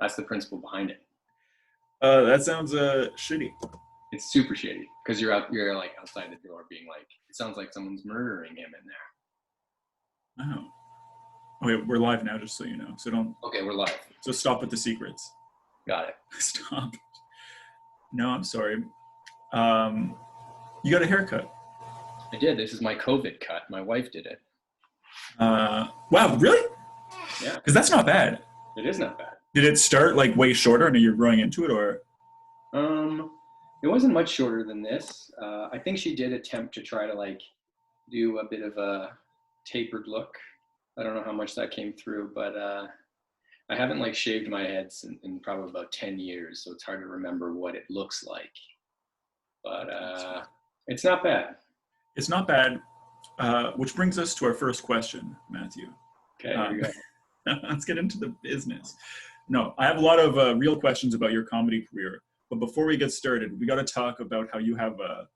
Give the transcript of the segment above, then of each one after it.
That's the principle behind it. That sounds shitty. It's super shady because you're like outside the door being like, it sounds like someone's murdering him in there. Oh. Okay, we're live now, just so you know. So don't. Okay, we're live. So stop with the secrets. Got it. Stop. No, I'm sorry. You got a haircut. I did. This is my COVID cut. My wife did it. Wow, really? Yeah. Because that's not bad. It is not bad. Did it start like way shorter and you're growing into it, or? It wasn't much shorter than this. I think she did attempt to try to like do a bit of a tapered look. I don't know how much that came through, but I haven't like shaved my head in probably about 10 years, so it's hard to remember what it looks like. But it's not bad. It's not bad, which brings us to our first question, Matthew. Okay, here we go. Let's get into the business. No, I have a lot of real questions about your comedy career. But before we get started, we got to talk about how you have a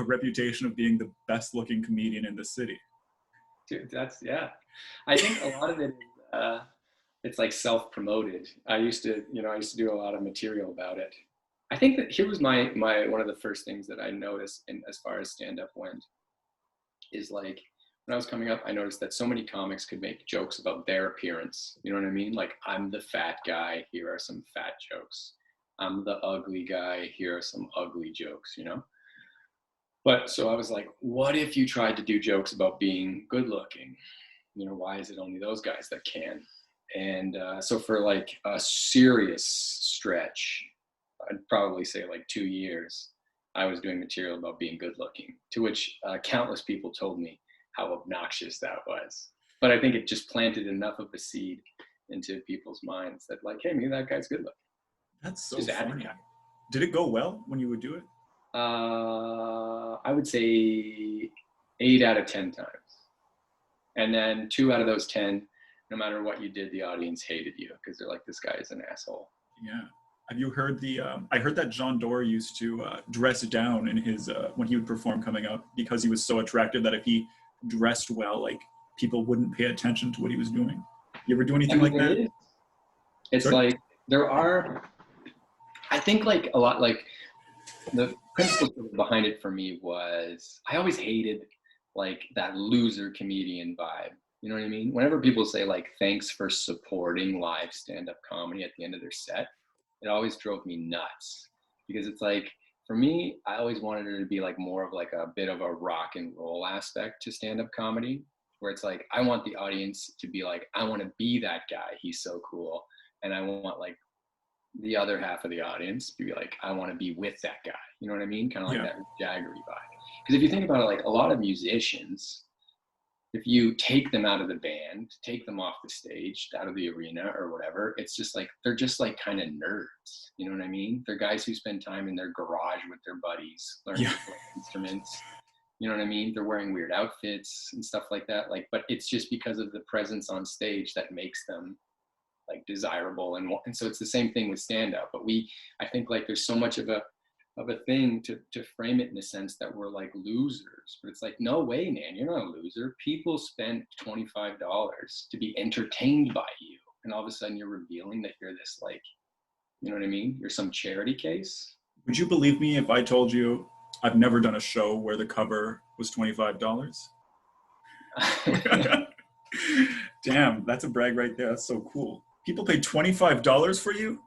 reputation of being the best looking comedian in the city. Dude, yeah. I think a lot of it is, it's like self-promoted. I used to do a lot of material about it. I think that here was my one of the first things that I noticed in as far as stand-up went is like when I was coming up, I noticed that so many comics could make jokes about their appearance. You know what I mean? Like, I'm the fat guy, here are some fat jokes. I'm the ugly guy, here are some ugly jokes, you know? But so I was like, what if you tried to do jokes about being good looking? You know, why is it only those guys that can? And so for like a serious stretch, I'd probably say like 2 years, I was doing material about being good looking, to which countless people told me how obnoxious that was. But I think it just planted enough of a seed into people's minds that like, hey, maybe that guy's good looking. That's so funny. Did it go well when you would do it? I would say 8 out of 10 times. And then 2 out of those 10, no matter what you did, the audience hated you because they're like, this guy is an asshole. Yeah. Have you heard I heard that John Doerr used to dress down in his, when he would perform coming up because he was so attractive that if he dressed well, like people wouldn't pay attention to what he was doing. You ever do anything like that? It's like, there are, I think like a lot, like the principle behind it for me was I always hated like that loser comedian vibe. You know what I mean? Whenever people say like, thanks for supporting live stand-up comedy at the end of their set, it always drove me nuts because it's like, for me, I always wanted it to be like more of like a bit of a rock and roll aspect to stand-up comedy, where it's like, I want the audience to be like, I want to be that guy. He's so cool. And I want like the other half of the audience to be like, I want to be with that guy. You know what I mean? Kind of like that Jaggery vibe. Because if you think about it, like a lot of musicians, if you take them out of the band, take them off the stage, out of the arena or whatever, it's just like, they're just like kind of nerds. You know what I mean? They're guys who spend time in their garage with their buddies, learning to play instruments. You know what I mean? They're wearing weird outfits and stuff like that. Like, but it's just because of the presence on stage that makes them like desirable. And so it's the same thing with stand up, but I think like there's so much of a thing to frame it in a sense that we're like losers, but it's like, no way, man, you're not a loser. People spent $25 to be entertained by you. And all of a sudden you're revealing that you're this like, you know what I mean? You're some charity case. Would you believe me if I told you I've never done a show where the cover was $25? Damn, that's a brag right there. That's so cool. People pay $25 for you?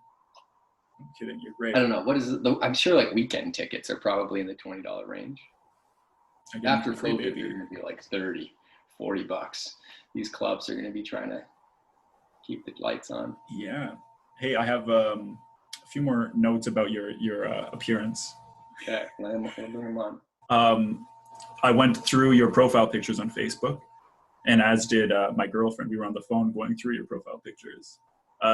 I'm kidding, you're great. I don't know. What is it? I'm sure like weekend tickets are probably in the $20 range. After COVID, they're going to be like 30, 40 bucks. These clubs are going to be trying to keep the lights on. Yeah. Hey, I have a few more notes about your appearance. Okay, let me bring them on. I went through your profile pictures on Facebook, and as did my girlfriend. We were on the phone going through your profile pictures.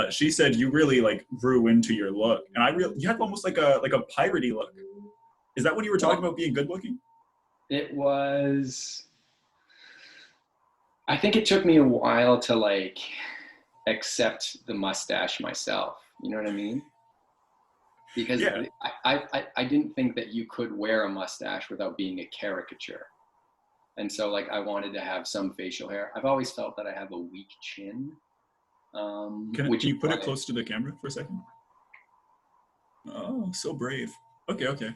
She said you really like grew into your look, and you have almost like a piratey look. Is that when you were talking about being good looking? It was. I think it took me a while to like accept the mustache myself. You know what I mean? Because I didn't think that you could wear a mustache without being a caricature. And so like I wanted to have some facial hair. I've always felt that I have a weak chin. Can which you is put it why, close to the camera for a second? Oh, so brave. Okay, okay.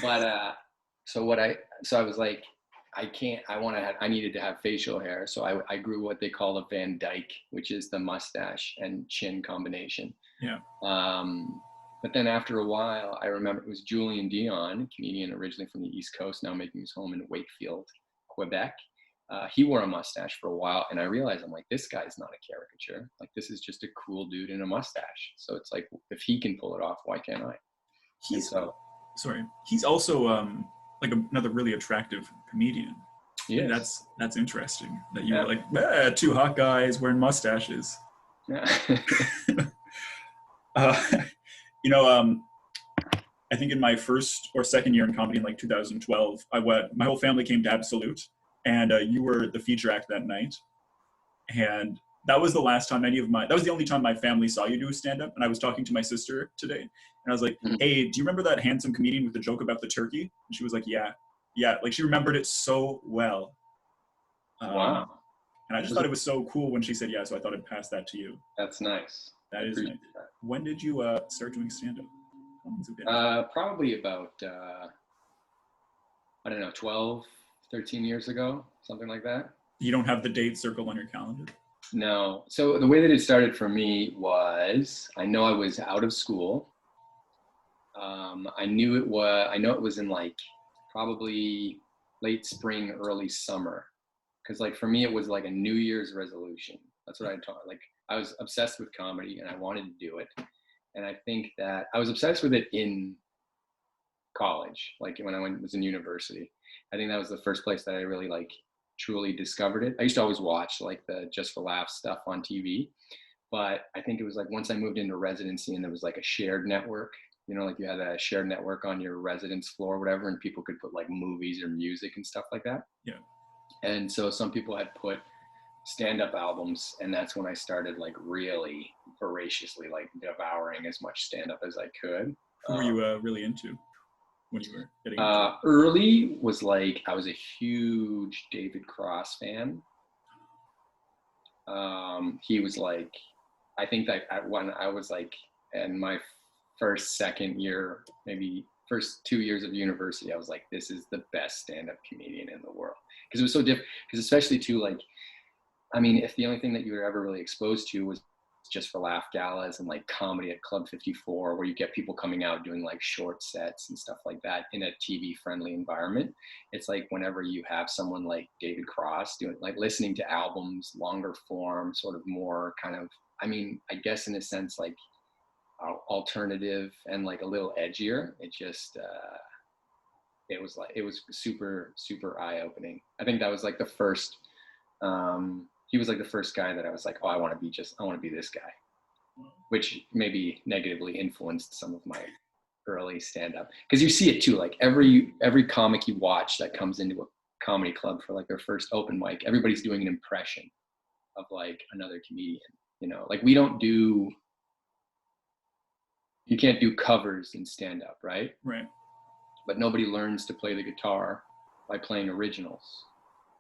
but so I was like, I can't, I needed to have facial hair. So I grew what they call a Van Dyke, which is the mustache and chin combination. Yeah. But then after a while, I remember it was Julian Dion, a comedian originally from the East Coast, now making his home in Wakefield, Quebec. He wore a mustache for a while, and I realized, I'm like, this guy's not a caricature. Like, this is just a cool dude in a mustache. So it's like, if he can pull it off, why can't I? And He's so, sorry. He's also like another really attractive comedian. Like, yes, that's interesting that you were yeah, like, two hot guys wearing mustaches. yeah. Uh, you know, I think in my first or second year in comedy in like 2012, my whole family came to Absolute, and you were the feature act that night. And that was the last time that was the only time my family saw you do a stand up. And I was talking to my sister today, and I was like, hey, do you remember that handsome comedian with the joke about the turkey? And she was like, yeah. Yeah. Like, she remembered it so well. Wow, And I just thought it was so cool when she said yeah. So I thought I'd pass that to you. that's nice. I That is nice. appreciate that. When did you start doing stand up? How long has it been? Probably about, I don't know, 12, 13 years ago, something like that. You don't have the date circled on your calendar? No. So the way that it started for me was, I know I was out of school. I know it was in like probably late spring, early summer. Cause like for me, it was like a New Year's resolution. That's what I taught. Like I was obsessed with comedy and I wanted to do it. And I think that I was obsessed with it in college, like when was in university. I think that was the first place that I really like truly discovered it. I used to always watch like the Just for Laughs stuff on TV, but I think it was like once I moved into residency and there was like a shared network, like you had a shared network on your residence floor or whatever, and people could put like movies or music and stuff like that. Yeah. And so some people had put stand-up albums, and that's when I started like really voraciously like devouring as much stand-up as I could. Who were you really into when you were getting into it? Early was like, I was a huge David Cross fan. He was like, I think that when I was like in my second year, maybe first 2 years of university, I was like, this is the best stand-up comedian in the world. Because it was so different, because especially too, like, I mean, if the only thing that you were ever really exposed to was Just for Laugh galas and like comedy at Club 54, where you get people coming out doing like short sets and stuff like that in a TV friendly environment. It's like whenever you have someone like David Cross doing like listening to albums, longer form, sort of more kind of, I mean, I guess in a sense, like alternative and like a little edgier. It was super, super eye opening. I think that was like the first, he was like the first guy that I was like, oh, I want to be this guy, which maybe negatively influenced some of my early stand-up. Because you see it too, like every comic you watch that comes into a comedy club for like their first open mic, everybody's doing an impression of like another comedian. Like you can't do covers in stand-up, right? Right. But nobody learns to play the guitar by playing originals.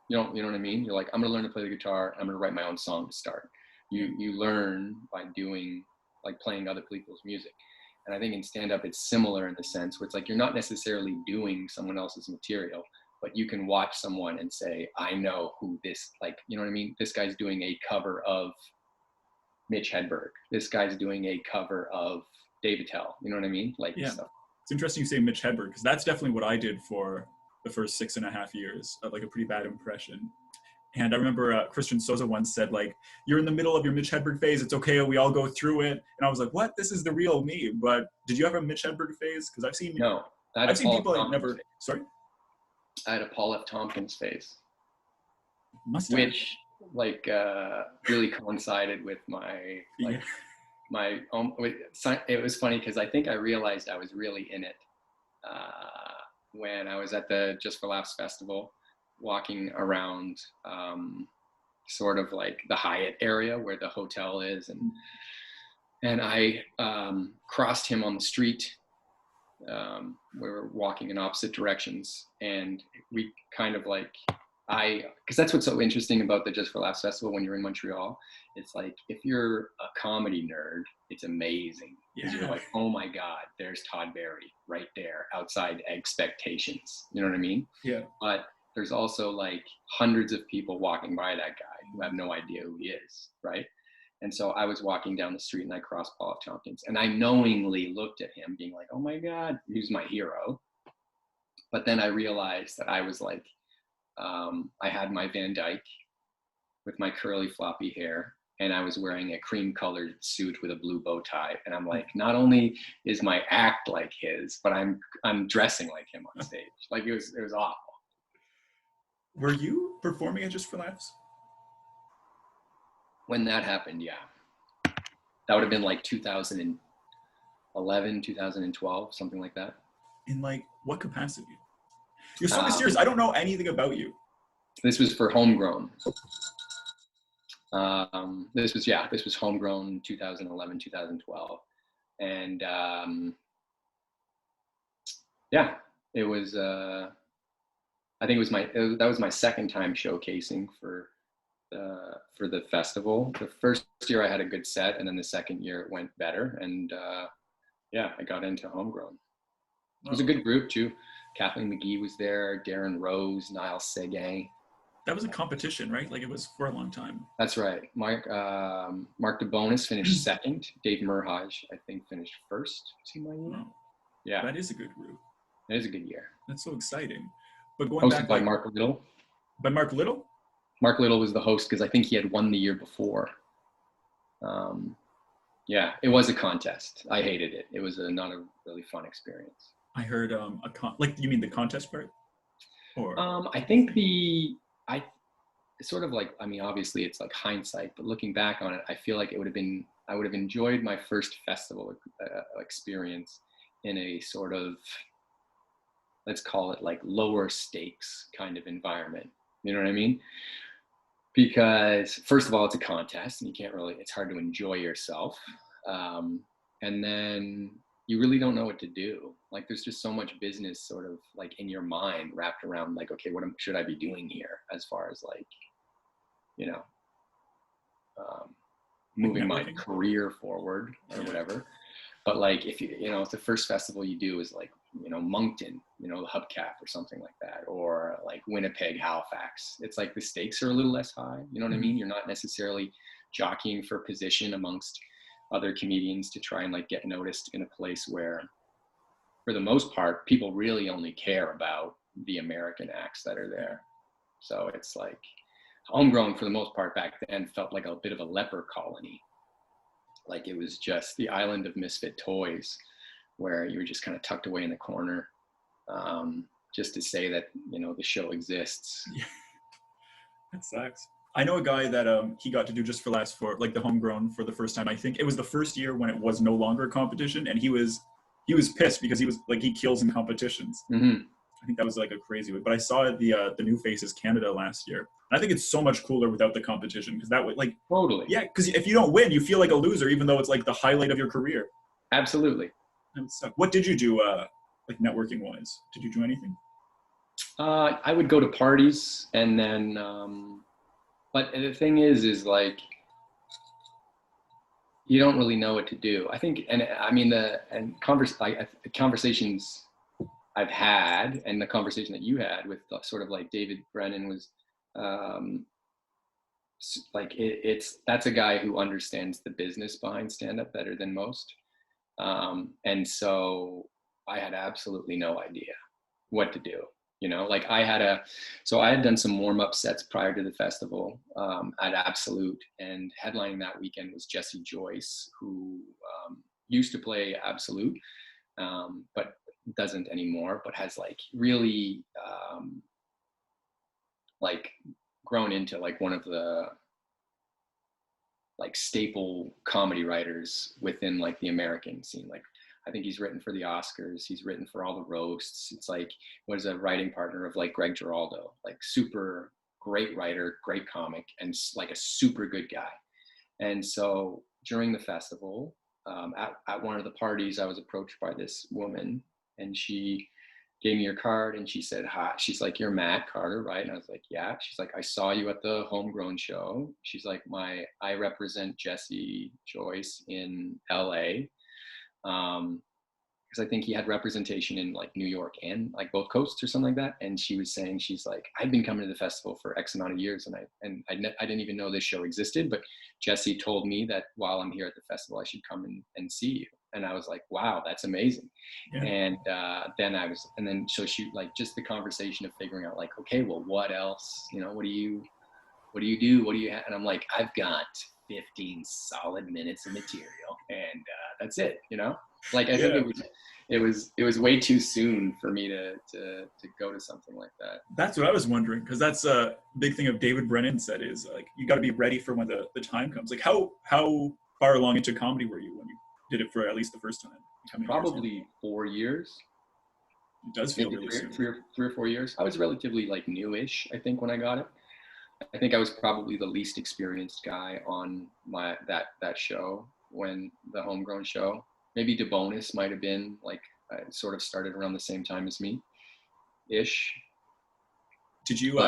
You know what I mean? You're like, I'm gonna learn to play the guitar. I'm gonna write my own song to start. You learn by doing, like playing other people's music. And I think in stand-up, it's similar in the sense where it's like, you're not necessarily doing someone else's material, but you can watch someone and say, I know who this, like, you know what I mean? This guy's doing a cover of Mitch Hedberg. This guy's doing a cover of Dave Attell. You know what I mean? Like, yeah. Stuff. It's interesting you say Mitch Hedberg, because that's definitely what I did for the first 6.5 years, like a pretty bad impression. And I remember Christian Souza once said, like, you're in the middle of your Mitch Hedberg phase. It's okay. We all go through it. And I was like, what? This is the real me. But did you have a Mitch Hedberg phase? Because I've seen people like never. Phase. Sorry? I had a Paul F. Tompkins phase. Mustache. Which like really coincided with my like my own. It was funny because I think I realized I was really in it when I was at the Just for Laughs festival, walking around sort of like the Hyatt area where the hotel is, and I crossed him on the street. We were walking in opposite directions, and we kind of like because that's what's so interesting about the Just for Laughs festival when you're in Montreal. It's like, if you're a comedy nerd, it's amazing because you're Yeah. like, oh my God, there's Todd Barry right there outside expectations. You know what I mean? Yeah. But there's also like hundreds of people walking by that guy who have no idea who he is, right? And so I was walking down the street and I crossed Paul F. Tompkins and I knowingly looked at him being like, oh my God, he's my hero. But then I realized that I was like, I had my Van Dyke with my curly floppy hair and I was wearing a cream colored suit with a blue bow tie. And I'm like, not only is my act like his, but I'm dressing like him on stage. Like it was awful. Were you performing at Just for Laughs? When that happened, yeah. That would have been like 2011, 2012, something like that. In like what capacity? You're so mysterious. I don't know anything about you. This was for Homegrown. This was Homegrown 2011, 2012. And yeah, it was, I think that was my second time showcasing for the festival. The first year I had a good set, and then the second year it went better. And yeah, I got into Homegrown. It was a good group too. Kathleen McGee was there, Darren Rose, Niall Seguin. That was a competition, right? Like it was for a long time. That's right. Mark DeBonis finished second. Dave Merhaj, I think, finished first. See my year? Wow. Yeah, That is a good group. it is a good year. That's so exciting. But going Hosted back, by like, Mark Little. by Mark Little? Mark Little was the host because I think he had won the year before. Yeah, it was a contest. I hated it. It was not a really fun experience. I heard like, you mean the contest part? Or I think sort of like, I mean, obviously it's like hindsight, but looking back on it, I feel like I would have enjoyed my first festival experience in a sort of, let's call it like lower stakes kind of environment. You know what I mean? Because first of all, it's a contest and you can't really, it's hard to enjoy yourself. And then you really don't know what to do. Like there's just so much business sort of like in your mind wrapped around like, okay, what should I be doing here as far as like, you know, moving my career forward or whatever. But like if if the first festival you do is like, Moncton, the Hubcap or something like that, or like Winnipeg, Halifax, it's like the stakes are a little less high. You know what I mean? You're not necessarily jockeying for position amongst other comedians to try and like get noticed in a place where, for the most part, people really only care about the American acts that are there. So it's like Homegrown for the most part back then felt like a bit of a leper colony. Like it was just the island of misfit toys where you were just kind of tucked away in the corner, just to say that, the show exists. Yeah. That sucks. I know a guy that he got to do Just for Laughs for like the Homegrown for the first time. I think it was the first year when it was no longer a competition, and he was pissed because he was like, he kills in competitions. Mm-hmm. I think that was like a crazy way. But I saw it the New Faces Canada last year. And I think it's so much cooler without the competition because that would like totally. Yeah, because if you don't win, you feel like a loser, even though it's like the highlight of your career. Absolutely. What did you do, like networking wise? Did you do anything? I would go to parties and then, but the thing is like, you don't really know what to do. I think, and I mean, the conversations I've had and the conversation that you had with sort of like David Brennan was, like that's a guy who understands the business behind stand-up better than most. And so I had absolutely no idea what to do. Like I had done some warm-up sets prior to the festival at Absolute, and headlining that weekend was Jesse Joyce, who used to play Absolute, but doesn't anymore, but has like really like grown into like one of the like staple comedy writers within like the American scene. Like I think he's written for the Oscars. He's written for all the roasts. It's like, was a writing partner of like Greg Giraldo, like super great writer, great comic, and like a super good guy. And so during the festival, at one of the parties, I was approached by this woman, and she gave me your card, and she said, hi. She's like, you're Matt Carter, right? And I was like, yeah. She's like, I saw you at the Homegrown show. She's like, I represent Jesse Joyce in LA. Because I think he had representation in like New York and like both coasts or something like that. And she was saying, she's like, I've been coming to the festival for X amount of years, and I didn't even know this show existed, but Jesse told me that while I'm here at the festival, I should come and see you. And I was like, wow, that's amazing. Yeah. And then so she, like, just the conversation of figuring out like, okay, well, what else, you know, what do you do? What do you have? And I'm like, I've got 15 solid minutes of material, and that's it, you know? Like, I think it was way too soon for me to go to something like that. That's what I was wondering, because that's a big thing of David Brennan said is like, you got to be ready for when the time comes. Like, how far along into comedy were you when you did it for at least the first time? Probably 4 years. It does feel maybe really soon. Three or 4 years. I was relatively like newish, I think, when I got it. I think I was probably the least experienced guy on that show, when the Homegrown show. Maybe DeBonis might have been like, sort of started around the same time as me, ish. Did you?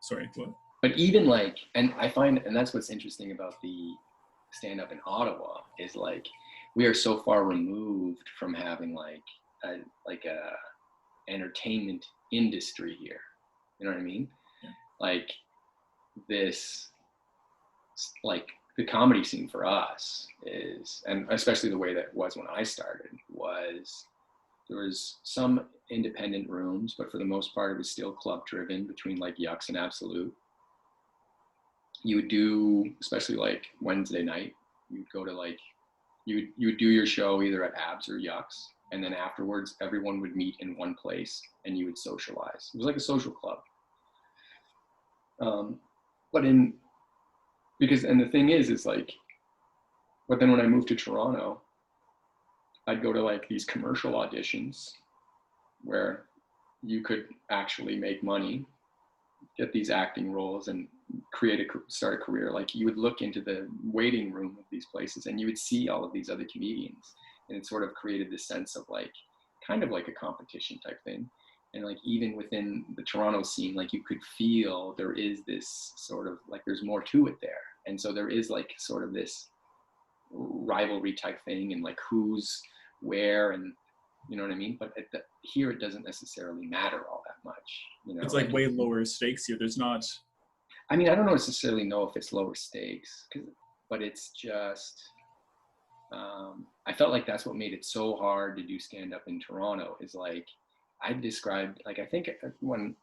Sorry. What? But even like, and I find, and that's what's interesting about the stand up in Ottawa is like, we are so far removed from having like a entertainment industry here. You know what I mean? Yeah. Like this, like the comedy scene for us is, and especially the way that was when I started, was there was some independent rooms, but for the most part, it was still club driven between like Yucks and Absolute. You would do, especially like Wednesday night, you'd go to like, you would do your show either at Abs or Yucks. And then afterwards, everyone would meet in one place and you would socialize. It was like a social club. And the thing is like, but then when I moved to Toronto, I'd go to like these commercial auditions where you could actually make money, get these acting roles, and start a career. Like, you would look into the waiting room of these places and you would see all of these other comedians, and it sort of created this sense of like, kind of like a competition type thing. And like, even within the Toronto scene, like you could feel there is this sort of like, there's more to it there. And so there is like sort of this rivalry type thing, and like who's where, and you know what I mean? But here it doesn't necessarily matter all that much. You know, it's like way lower stakes here. There's not. I mean, I don't necessarily know if it's lower stakes, but it's just, I felt like that's what made it so hard to do stand up in Toronto, is like, I described, like, I think when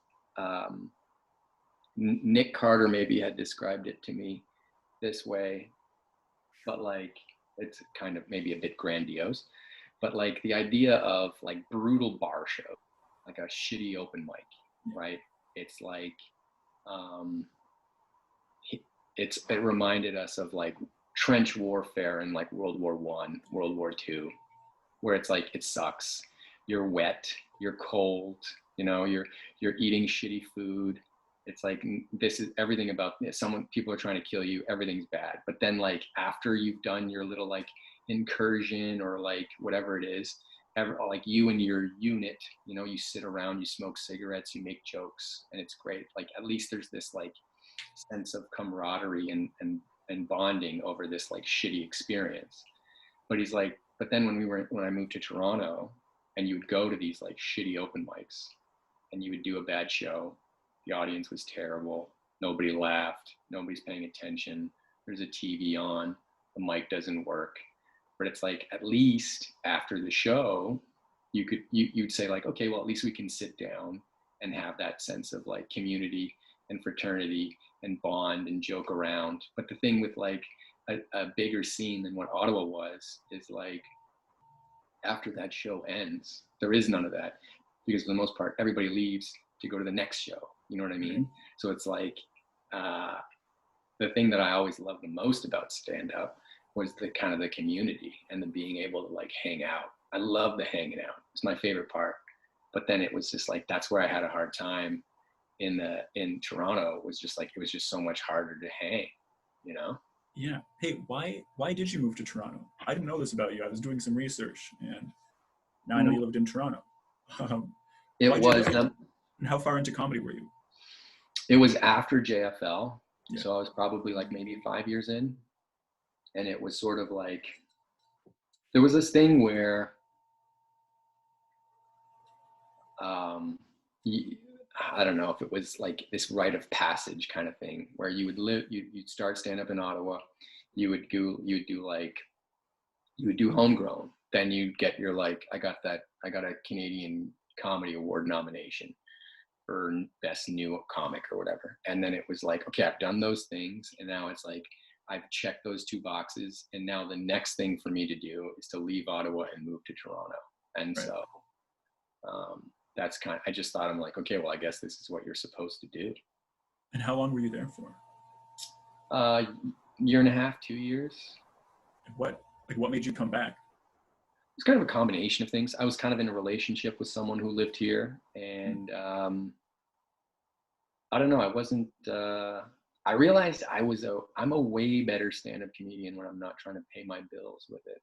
Nick Carter maybe had described it to me this way, but like, it's kind of maybe a bit grandiose, but like the idea of like brutal bar show, like a shitty open mic, right? It's like, it reminded us of like trench warfare in like World War I, World War II, where it's like, it sucks. You're wet, you're cold, you know, you're eating shitty food. It's like, this is everything about this. People are trying to kill you. Everything's bad. But then like, after you've done your little like incursion or like whatever it is, like you and your unit, you know, you sit around, you smoke cigarettes, you make jokes, and it's great. Like, at least there's this like sense of camaraderie and bonding over this like shitty experience. But he's like, but then when I moved to Toronto, and you would go to these like shitty open mics, and you would do a bad show, the audience was terrible, nobody laughed, nobody's paying attention, there's a TV on, the mic doesn't work. But it's like, at least after the show, you'd say like, okay, well, at least we can sit down and have that sense of like community and fraternity and bond and joke around. But the thing with like a bigger scene than what Ottawa was is like, after that show ends, there is none of that, because for the most part, everybody leaves to go to the next show. You know what I mean? So it's like, the thing that I always loved the most about stand-up was the kind of the community and the being able to like hang out. I love the hanging out. It's my favorite part. But then it was just like, that's where I had a hard time in Toronto. Was just like, it was just so much harder to hang, you know? Yeah. Hey, why did you move to Toronto? I didn't know this about you. I was doing some research, and now I know you lived in Toronto. It Why'd you was leave? And how far into comedy were you? it was after JFL, Yeah. so I was probably like maybe 5 years in, and it was sort of like there was this thing where um, I don't know if it was like this rite of passage kind of thing where you would you'd start stand up in Ottawa, you would do homegrown, then you'd get your like I got a Canadian Comedy Award nomination for best new comic or whatever, and then it was like, okay, I've done those things, and now it's like I've checked those two boxes, and now the next thing for me to do is to leave Ottawa and move to Toronto. And Right. so that's kind of, I just thought, I'm like, okay, well, I guess this is what you're supposed to do. And how long were you there for? Year and a half, 2 years. And what made you come back? It's kind of a combination of things. I was kind of in a relationship with someone who lived here, and I don't know. I wasn't. I realized I'm a way better stand-up comedian when I'm not trying to pay my bills with it.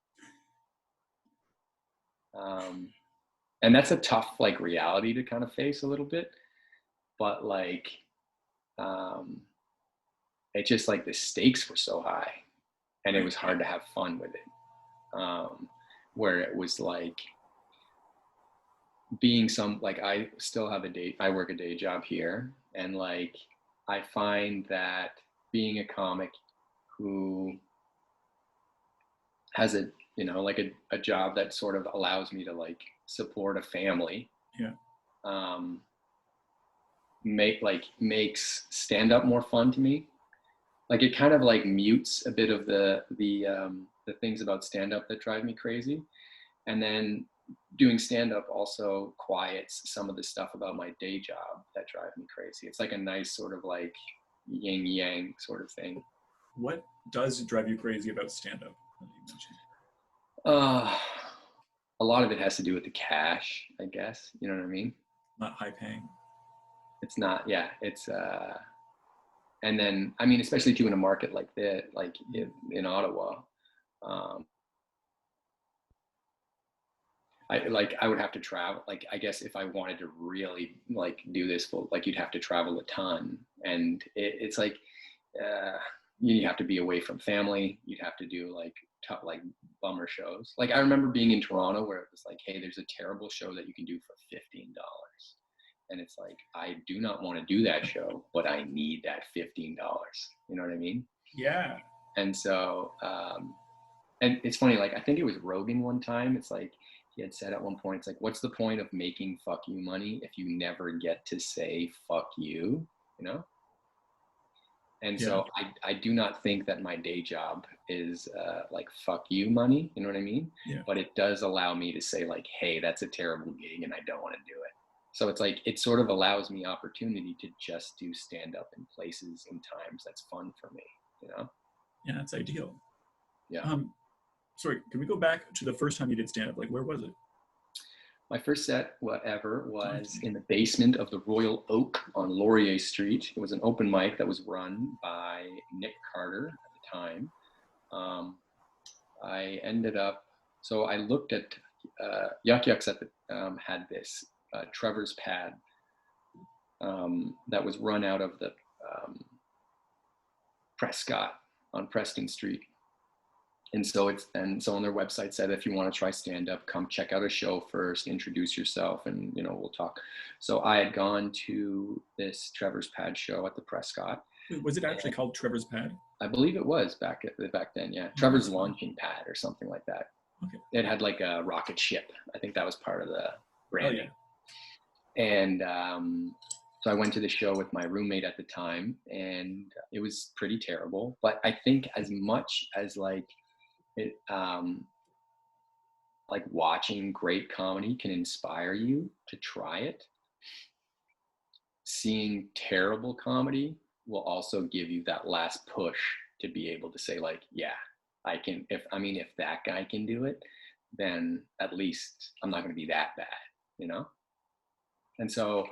And that's a tough like reality to kind of face a little bit, but like, it just like the stakes were so high, and it was hard to have fun with it. Where it was like being like I still have I work a day job here, and like I find that being a comic who has like a job that sort of allows me to like support a family, makes stand up more fun to me. Like it kind of like mutes a bit of the things about stand up that drive me crazy, and then doing stand up also quiets some of the stuff about my day job that drive me crazy. It's like a nice sort of like yin yang sort of thing. What does drive you crazy about stand up? A lot of it has to do with the cash, I guess. You know what I mean? Not high paying. It's not. Yeah. It's and then I mean, especially too in a market like that, like in Ottawa. I would have to travel. Like, I guess if I wanted to really like do this full, like you'd have to travel a ton, and it's like you have to be away from family. You'd have to do like like bummer shows. Like I remember being in Toronto where it was like, hey, there's a terrible show that you can do for $15, and it's like I do not want to do that show, but I need that $15. You know what I mean? Yeah. And so, and it's funny. Like I think it was Rogan one time. It's like he had said at one point, it's like, what's the point of making fuck you money if you never get to say fuck you, you know? And so I do not think that my day job is like fuck you money, you know what I mean? Yeah. But it does allow me to say like, hey, that's a terrible gig and I don't want to do it. So it's like, it sort of allows me opportunity to just do stand up in places and times that's fun for me, you know? Yeah, that's ideal. Yeah. Sorry, can we go back to the first time you did stand up? Like, where was it? My first set ever was in the basement of the Royal Oak on Laurier Street. It was an open mic that was run by Nick Carter at the time. I ended up, so I looked at Yuck Yucks at the had this Trevor's Pad that was run out of the Prescott on Preston Street. And so on their website said, if you want to try stand up, come check out a show first, introduce yourself, and we'll talk. So I had gone to this Trevor's Pad show at the Prescott. Was it actually called Trevor's Pad? I believe it was back then, yeah. Trevor's Launching Pad or something like that. Okay. It had like a rocket ship. I think that was part of the branding. Oh, yeah. And so I went to the show with my roommate at the time, and it was pretty terrible. But I think as much as like it, like watching great comedy can inspire you to try it, seeing terrible comedy will also give you that last push to be able to say like, yeah, I can. If that guy can do it, then at least I'm not going to be that bad, you know? And so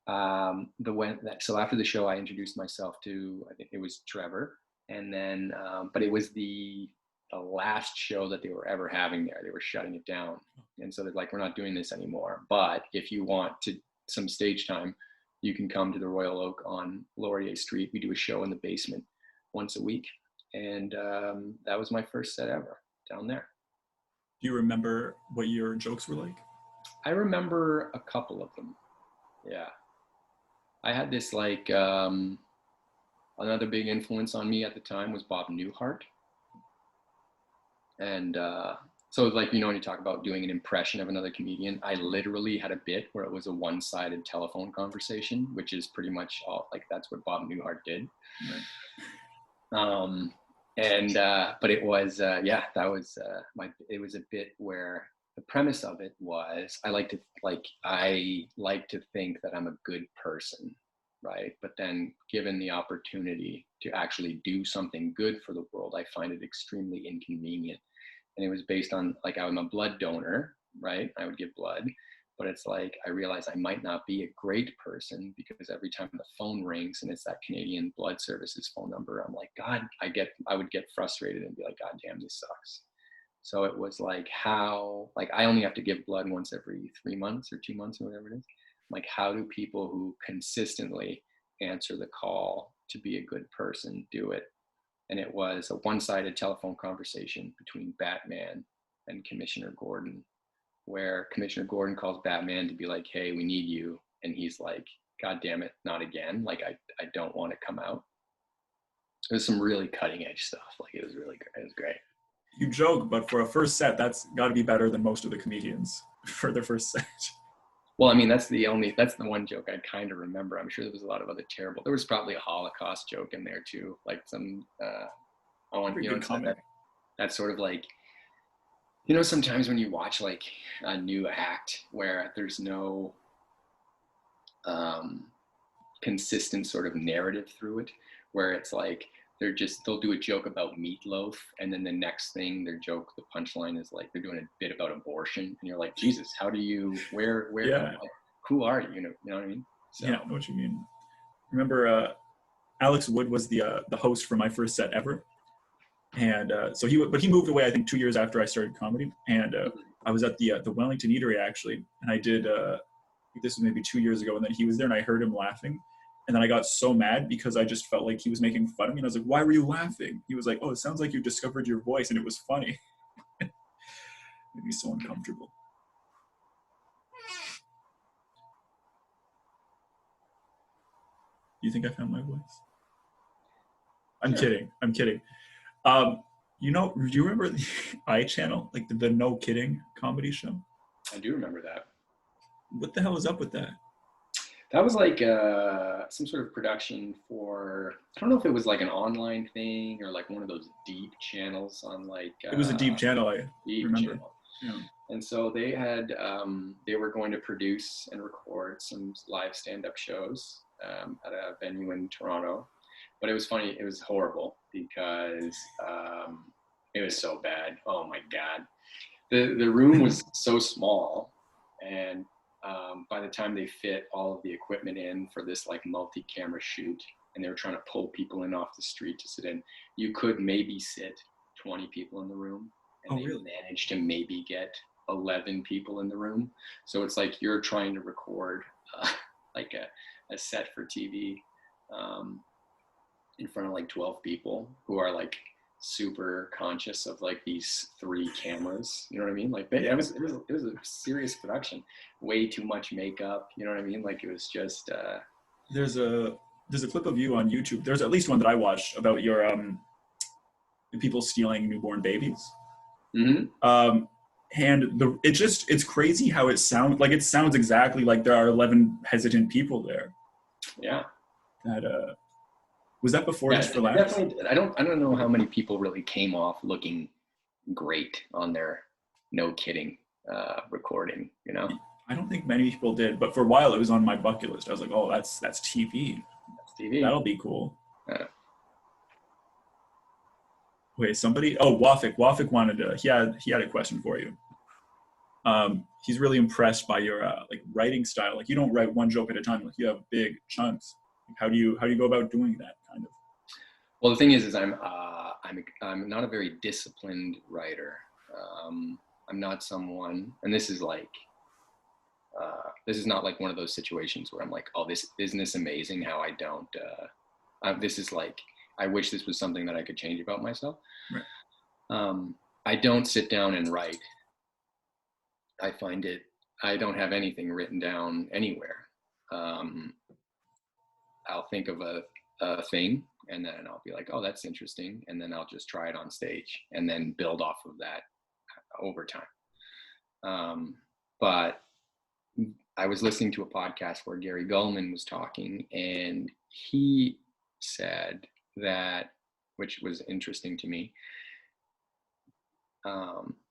so after the show, I introduced myself to, I think it was Trevor, and then but it was the last show that they were ever having there. They were shutting it down, and so they're like, we're not doing this anymore, but if you want to some stage time, you can come to the Royal Oak on Laurier Street. We do a show in the basement once a week. And that was my first set ever down there. Do you remember what your jokes were like? I remember a couple of them. Yeah. I had this like, another big influence on me at the time was Bob Newhart. And so like, when you talk about doing an impression of another comedian, I literally had a bit where it was a one-sided telephone conversation, which is pretty much all, like, that's what Bob Newhart did. Right. But it was, that was it was a bit where the premise of it was, I like to think that I'm a good person, right? But then given the opportunity to actually do something good for the world, I find it extremely inconvenient. And it was based on, like, I'm a blood donor, right? I would give blood, but it's like, I realize I might not be a great person because every time the phone rings and it's that Canadian Blood Services phone number, I'm like, God, I would get frustrated and be like, God damn, this sucks. So it was like, how, like, I only have to give blood once every 3 months or 2 months or whatever it is. Like, how do people who consistently answer the call to be a good person do it? And it was a one-sided telephone conversation between Batman and Commissioner Gordon, where Commissioner Gordon calls Batman to be like, hey, we need you. And he's like, God damn it, not again. Like, I don't want to come out. It was some really cutting edge stuff. Like, it was great. You joke, but for a first set, that's got to be better than most of the comedians for their first set. Well, I mean, that's the one joke I kind of remember. I'm sure there was a lot of other terrible. There was probably a Holocaust joke in there too, like some. That's sort of like, sometimes when you watch like a new act where there's no consistent sort of narrative through it, where it's like they'll do a joke about meatloaf, and then the next thing the punchline is like they're doing a bit about abortion, and you're like, Jesus, how do you where Yeah. who are you? You know what I mean? So. Yeah, I know what you mean. Remember, Alex Wood was the host for my first set ever, and so he moved away, I think 2 years after I started comedy, and I was at the Wellington Eatery actually, and I did this was maybe 2 years ago, and then he was there, and I heard him laughing. And then I got so mad because I just felt like he was making fun of me. And I was like, why were you laughing? He was like, oh, it sounds like you discovered your voice and it was funny. It made me so uncomfortable. Do you think I found my voice? I'm kidding. Do you remember the iChannel, like the No Kidding comedy show? I do remember that. What the hell is up with that? That was like some sort of production for, I don't know if it was like an online thing or like one of those deep channels on like. It was a deep channel, I remember. Channel. Yeah. And so they had, they were going to produce and record some live stand-up shows at a venue in Toronto. But it was funny, it was horrible because it was so bad. Oh my God. The room was so small, and by the time they fit all of the equipment in for this like multi-camera shoot, and they were trying to pull people in off the street to sit in, you could maybe sit 20 people in the room, and they managed to maybe get 11 people in the room. So it's like you're trying to record like a set for TV in front of like 12 people who are like super conscious of like these 3 cameras, you know what I mean? Like it was a serious production, way too much makeup, you know what I mean? Like it was just there's a clip of you on YouTube, there's at least one that I watched about your people stealing newborn babies. Mm-hmm. And it's crazy how it sounds exactly like there are 11 hesitant people there. Yeah. That was that before Just for Laughs? Definitely. I don't know how many people really came off looking great on their No Kidding recording, you know? I don't think many people did, but for a while it was on my bucket list. I was like, oh, that's TV. That's TV. That'll be cool. Wait, Wafik wanted to, he had a question for you. He's really impressed by your like writing style. Like you don't write one joke at a time, like you have big chunks. How do you go about doing that kind of? Well, the thing is I'm not a very disciplined writer. I'm not someone, and this is like this is not like one of those situations where I'm like, oh, isn't this amazing how I don't, this is like, I wish this was something that I could change about myself. Right. I don't sit down and write. I don't have anything written down anywhere. I'll think of a thing, and then I'll be like, oh, that's interesting. And then I'll just try it on stage and then build off of that over time. But I was listening to a podcast where Gary Gulman was talking, and he said that, which was interesting to me,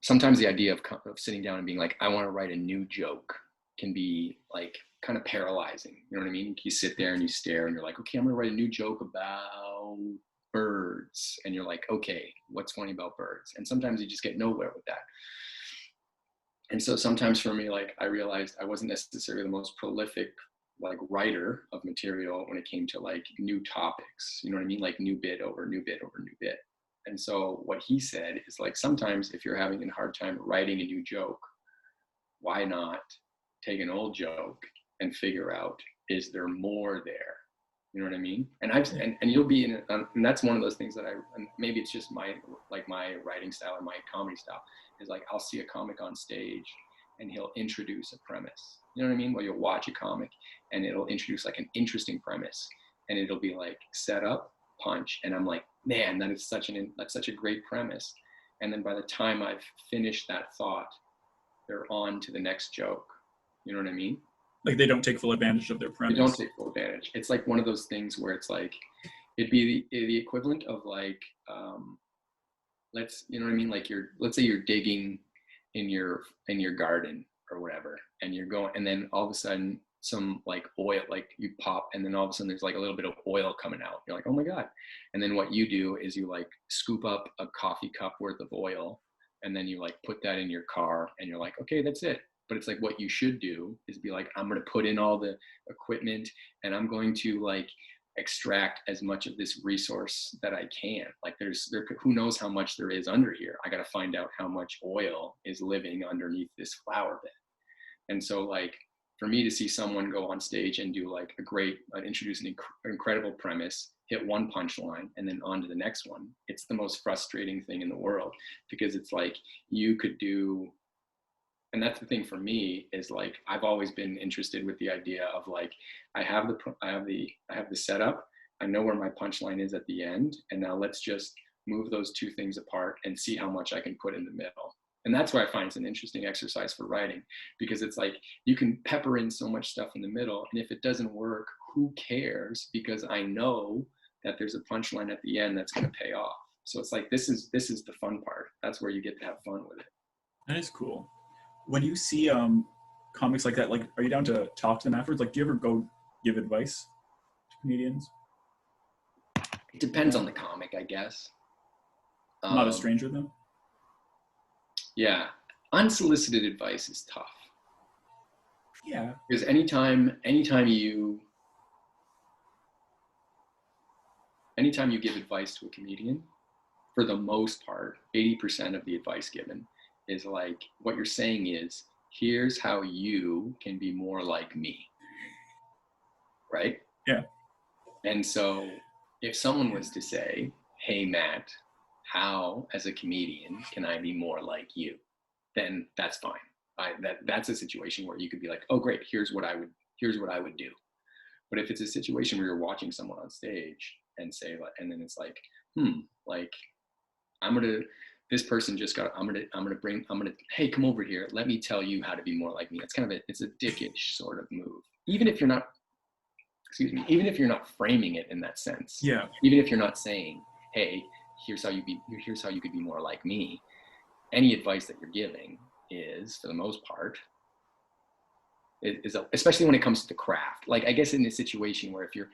sometimes the idea of sitting down and being like, I want to write a new joke can be like kind of paralyzing. You know what I mean? You sit there and you stare and you're like, okay, I'm going to write a new joke about birds. And you're like, okay, what's funny about birds? And sometimes you just get nowhere with that. And so sometimes for me, like I realized I wasn't necessarily the most prolific like writer of material when it came to like new topics, you know what I mean? Like new bit over new bit over new bit. And so what he said is like, sometimes if you're having a hard time writing a new joke, why not take an old joke and figure out, is there more there? You know what I mean? And and you'll be in, and that's one of those things that and maybe it's just my writing style or my comedy style is like, I'll see a comic on stage and he'll introduce a premise. You know what I mean? Well, you'll watch a comic and it'll introduce like an interesting premise, and it'll be like set up, punch, and I'm like, man, that's such a great premise. And then by the time I've finished that thought, they're on to the next joke. You know what I mean? Like they don't take full advantage of their premise. They don't take full advantage. It's like one of those things where it's like, it'd be the equivalent of like, you know what I mean? Like let's say you're digging in your garden or whatever, and you're going, and then all of a sudden some like oil, like you pop, and then all of a sudden there's like a little bit of oil coming out. You're like, oh my God. And then what you do is you like scoop up a coffee cup worth of oil, and then you like put that in your car, and you're like, okay, that's it. But it's like, what you should do is be like, I'm going to put in all the equipment, and I'm going to like extract as much of this resource that I can. Like who knows how much there is under here. I got to find out how much oil is living underneath this flower bed. And so like, for me to see someone go on stage and do like introduce an incredible premise, hit one punchline, and then on to the next one, it's the most frustrating thing in the world, because it's like you could do. And that's the thing for me is like, I've always been interested with the idea of like, I have the setup, I know where my punchline is at the end, and now let's just move those two things apart and see how much I can put in the middle. And that's why I find it's an interesting exercise for writing, because it's like, you can pepper in so much stuff in the middle, and if it doesn't work, who cares? Because I know that there's a punchline at the end that's going to pay off. So it's like, this is the fun part. That's where you get to have fun with it. That is cool. When you see comics like that, like, are you down to talk to them afterwards? Like, do you ever go give advice to comedians? It depends on the comic, I guess. Not a stranger, though? Yeah. Unsolicited advice is tough. Yeah. Because anytime you give advice to a comedian, for the most part, 80% of the advice given is like, what you're saying is, here's how you can be more like me. Right? Yeah. And so if someone was to say, hey, Matt, how as a comedian can I be more like you? Then that's fine. That's a situation where you could be like, oh, great, here's what I would do. But if it's a situation where you're watching someone on stage and say, and then it's like, like, this person just got, hey, come over here. Let me tell you how to be more like me. It's a dickish sort of move. Even if you're not framing it in that sense. Yeah. Even if you're not saying, hey, here's how you could be more like me. Any advice that you're giving is, for the most part, especially when it comes to the craft. Like, I guess in a situation where if you're,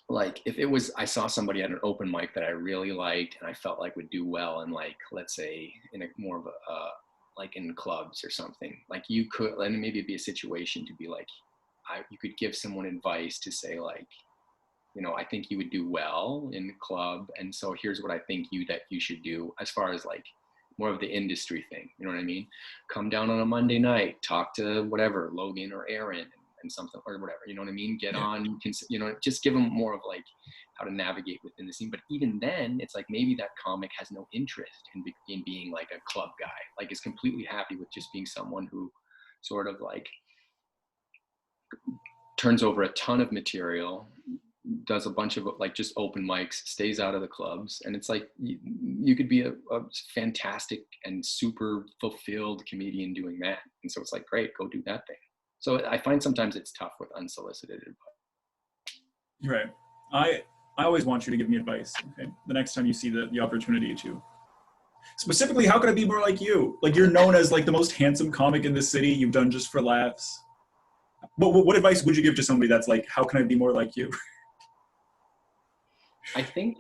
like, if it was, I saw somebody at an open mic that I really liked and I felt like would do well, and like, let's say in a more of a, like in clubs or something, like you could, and maybe it'd be a situation to be like, you could give someone advice to say like, you know, I think you would do well in the club, and so here's what I think that you should do as far as like more of the industry thing. You know what I mean? Come down on a Monday night, talk to whatever, Logan or Aaron and something or whatever, you know what I mean? Get on, you know, just give them more of like how to navigate within the scene. But even then it's like, maybe that comic has no interest in being like a club guy, like is completely happy with just being someone who sort of like turns over a ton of material, does a bunch of like just open mics, stays out of the clubs. And it's like, you could be a fantastic and super fulfilled comedian doing that. And so it's like, great, go do that thing. So I find sometimes it's tough with unsolicited advice. Right. I always want you to give me advice. Okay. The next time you see the opportunity to. Specifically, how could I be more like you? Like, you're known as like the most handsome comic in the city. You've done Just for Laughs. What advice would you give to somebody that's like, how can I be more like you? I think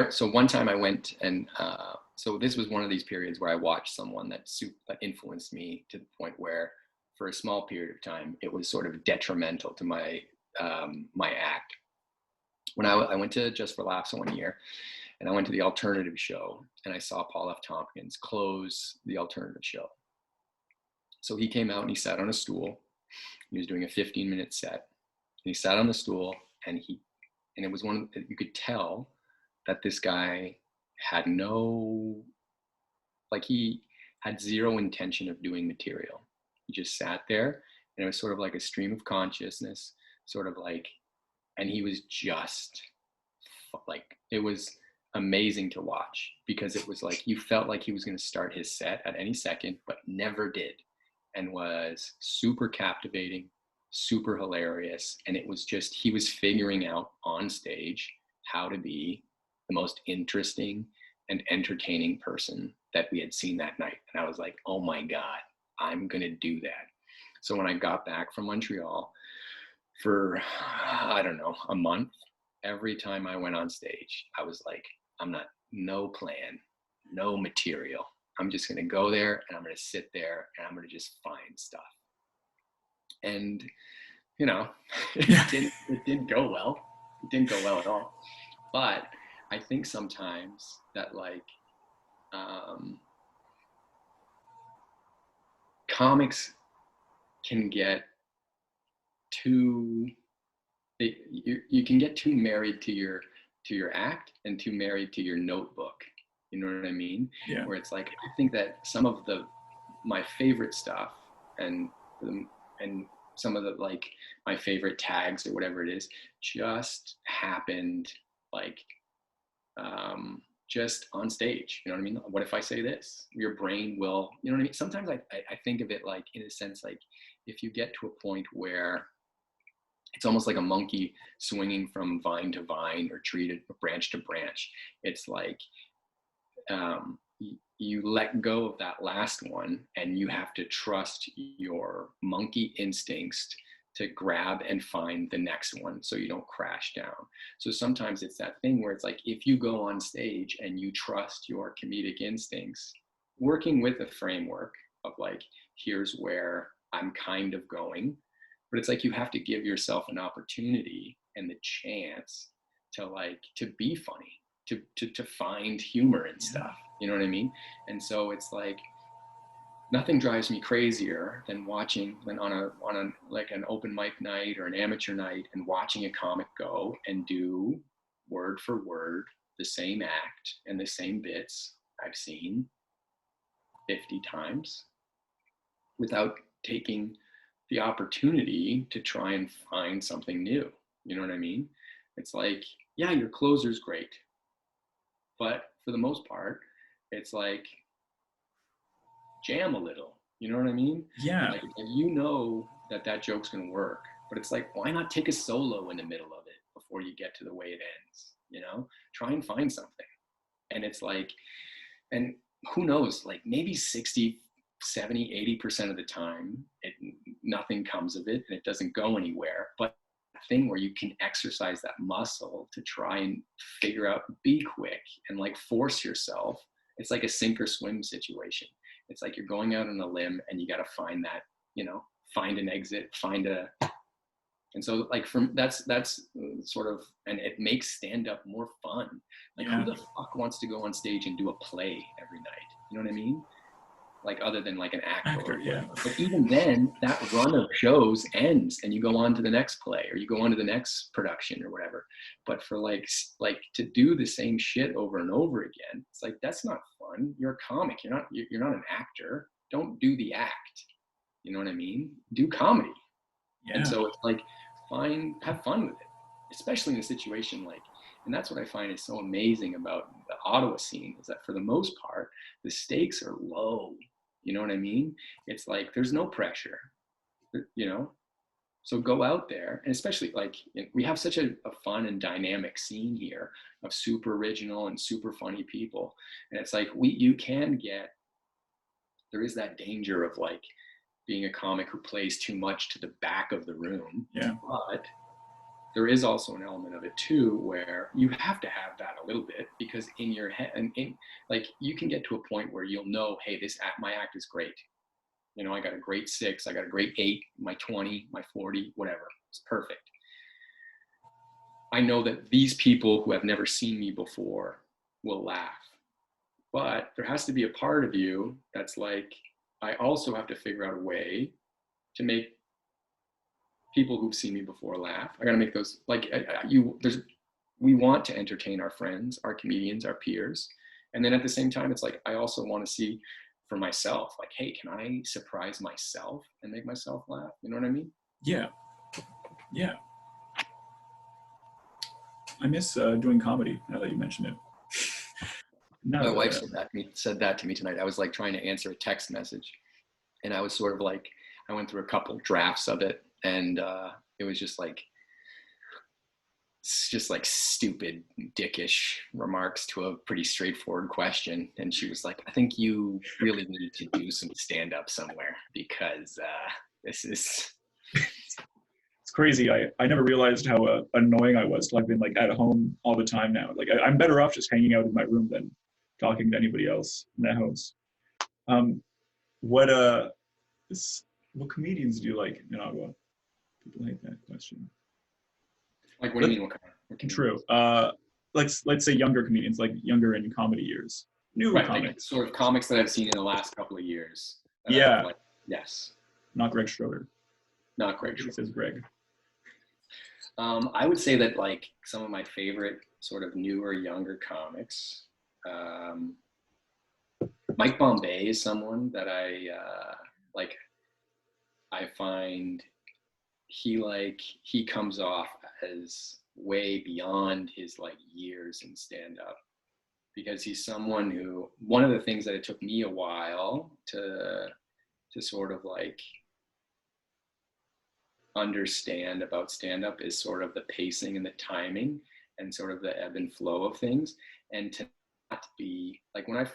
so one time I went and so this was one of these periods where I watched someone that influenced me to the point where for a small period of time it was sort of detrimental to my my act. When I went to Just for Laughs one year, and I went to the alternative show, and I saw Paul F. Tompkins close the alternative show. So he came out and he sat on a stool. He was doing a 15-minute set. And he sat on the stool, and it was you could tell that this guy had he had zero intention of doing material. He just sat there, and it was sort of like a stream of consciousness, sort of like, and he was just like, it was amazing to watch, because it was like, you felt like he was going to start his set at any second, but never did, and was super captivating, super hilarious. And it was just, he was figuring out on stage how to be the most interesting and entertaining person that we had seen that night. And I was like, oh my God, I'm going to do that. So when I got back from Montreal for, I don't know, a month, every time I went on stage, I was like, no plan, no material. I'm just going to go there, and I'm going to sit there, and I'm going to just find stuff. And, you know, it didn't go well. It didn't go well at all. But I think sometimes that like, comics can get too, you can get too married to your act and too married to your notebook. You know what I mean? Yeah. Where it's like, I think that some of my favorite stuff and some of the like my favorite tags or whatever it is just happened like just on stage. You know what I mean? What if I say this? Your brain will, you know what I mean? Sometimes I think of it like, in a sense, like if you get to a point where it's almost like a monkey swinging from vine to vine or tree to branch to branch. It's like you let go of that last one, and you have to trust your monkey instincts to grab and find the next one so you don't crash down. So sometimes it's that thing where it's like, if you go on stage and you trust your comedic instincts, working with a framework of like, here's where I'm kind of going, but it's like you have to give yourself an opportunity and the chance to be funny, to find humor and stuff. You know what I mean? And so it's like, nothing drives me crazier than watching on a like an open mic night or an amateur night, and watching a comic go and do word for word the same act and the same bits I've seen 50 times without taking the opportunity to try and find something new. You know what I mean? It's like, yeah, your closer's great, but for the most part, it's like, jam a little. You know what I mean? Yeah. Like, you know that joke's gonna work, but it's like, why not take a solo in the middle of it before you get to the way it ends? You know, try and find something. And it's like, and who knows, like maybe 60, 70, 80% of the time, nothing comes of it and it doesn't go anywhere. But a thing where you can exercise that muscle to try and figure out, be quick and like force yourself. It's like a sink or swim situation. It's like you're going out on a limb and you got to find that, you know, find an exit, find And so like that's sort of, and it makes stand up more fun. Like Yeah. who the fuck wants to go on stage and do a play every night? You know what I mean? Like other than like an actor. Yeah. But even then, that run of shows ends and you go on to the next play or you go on to the next production or whatever. But for like to do the same shit over and over again, it's like, that's not fun. You're a comic. You're not an actor. Don't do the act. You know what I mean? Do comedy. Yeah. And so it's like, have fun with it, especially in a situation like, and that's what I find is so amazing about the Ottawa scene is that for the most part, the stakes are low. You know what I mean? It's like, there's no pressure, you know? So go out there, and especially like we have such a fun and dynamic scene here of super original and super funny people. And it's like, there is that danger of like being a comic who plays too much to the back of the room. Yeah. But there is also an element of it too where you have to have that a little bit, because in your head and like you can get to a point where you'll know, hey, my act is great. You know, I got a great 6, I got a great 8, my 20, my 40, whatever. It's perfect. I know that these people who have never seen me before will laugh. But there has to be a part of you that's like, I also have to figure out a way to make people who've seen me before laugh. I got to make those, like, we want to entertain our friends, our comedians, our peers. And then at the same time, it's like, I also want to see for myself, like, hey, can I surprise myself and make myself laugh? You know what I mean? Yeah. Yeah. I miss doing comedy now that you mention it. My wife said that to me tonight. I was like trying to answer a text message, and I was sort of like, I went through a couple drafts of it, and it was just like stupid, dickish remarks to a pretty straightforward question. And she was like, I think you really need to do some stand-up somewhere, because this is... It's crazy. I never realized how annoying I was till I've been like at home all the time now. Like I'm better off just hanging out in my room than talking to anybody else in that house. What comedians do you like in Ottawa? People hate that question. Like, what do you mean? What kind? True. Let's say younger comedians, like younger in comedy years, newer comics, like sort of comics that I've seen in the last couple of years. Yeah. Yes. Not Greg Schroeder. Not Greg Schroeder. He says Greg. I would say that like some of my favorite sort of newer, younger comics. Mike Bombay is someone that I like. I find he comes off as way beyond his like years in stand-up, because he's someone who, one of the things that it took me a while to sort of like understand about stand-up is sort of the pacing and the timing and sort of the ebb and flow of things, and to not be like, when I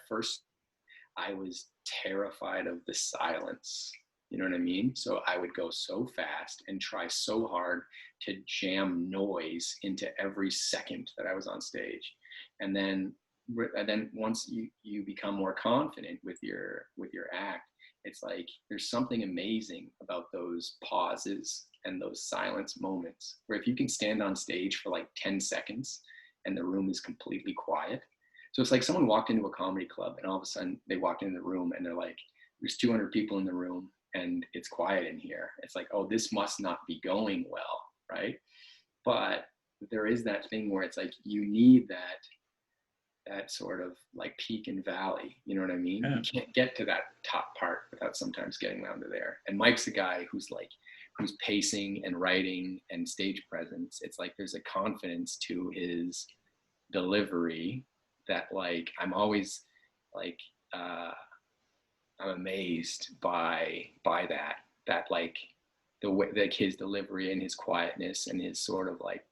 was terrified of the silence. You know what I mean? So I would go so fast and try so hard to jam noise into every second that I was on stage. And then once you become more confident with your act, it's like there's something amazing about those pauses and those silence moments, where if you can stand on stage for like 10 seconds and the room is completely quiet. So it's like someone walked into a comedy club and all of a sudden they walked in the room and they're like, there's 200 people in the room and it's quiet in here. It's like, oh, this must not be going well, right? But there is that thing where it's like, you need that sort of like peak and valley, you know what I mean? Yeah. You can't get to that top part without sometimes getting down to there. And Mike's a guy who's pacing and writing and stage presence. It's like there's a confidence to his delivery that like I'm always like I'm amazed by that like the way, like his delivery and his quietness and his sort of like,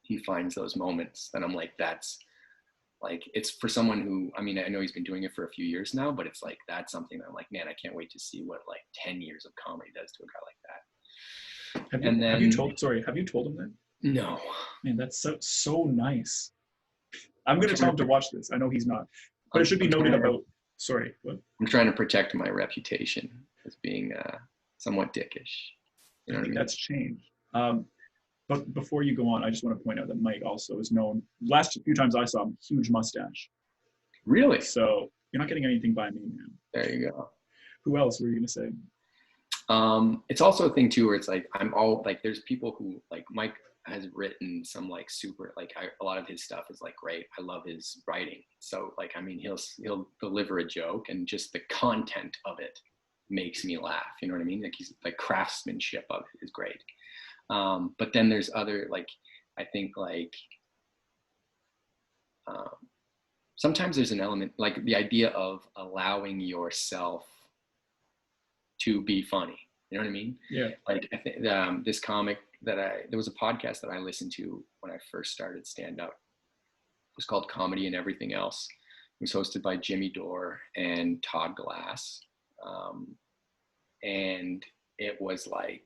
he finds those moments that I'm like, that's like, it's for someone who, I mean, I know he's been doing it for a few years now, but it's like, that's something that I'm like, man, I can't wait to see what like 10 years of comedy does to a guy like that. Have you told him that? No. Man, that's so nice. I'm going to tell him to watch this. I know he's not, but it should be noted about, sorry, what? I'm trying to protect my reputation as being somewhat dickish. You know what I mean? That's changed. But before you go on, I just want to point out that Mike also is known. Last few times I saw him, huge mustache. Really? So you're not getting anything by me, man. There you go. Who else were you gonna say? It's also a thing too where it's like I'm all like there's people who like Mike has written some like super like a lot of his stuff is like great. I love his writing. So like I mean he'll deliver a joke and just the content of it makes me laugh. You know what I mean? Like he's like craftsmanship of it is great. But then there's other like I think like sometimes there's an element like the idea of allowing yourself to be funny. You know what I mean? Yeah. Like I think this comic there was a podcast that I listened to when I first started stand up. It was called Comedy and Everything Else. It was hosted by Jimmy Dore and Todd Glass. And it was like,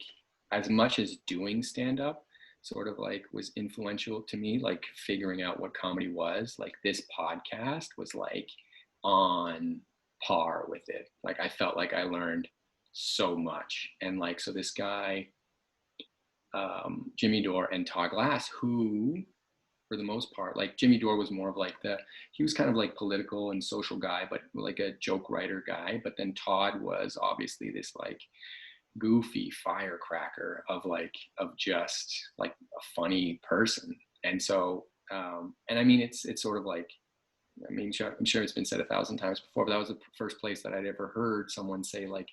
as much as doing stand up sort of like was influential to me, like figuring out what comedy was, like this podcast was like on par with it. Like I felt like I learned so much. And like, so this guy, Jimmy Dore and Todd Glass, who for the most part, like Jimmy Dore was more of like he was kind of like political and social guy, but like a joke writer guy. But then Todd was obviously this like goofy firecracker of just like a funny person. And so, and I mean, it's sort of like, I mean, I'm sure it's been said 1,000 times before, but that was the first place that I'd ever heard someone say like,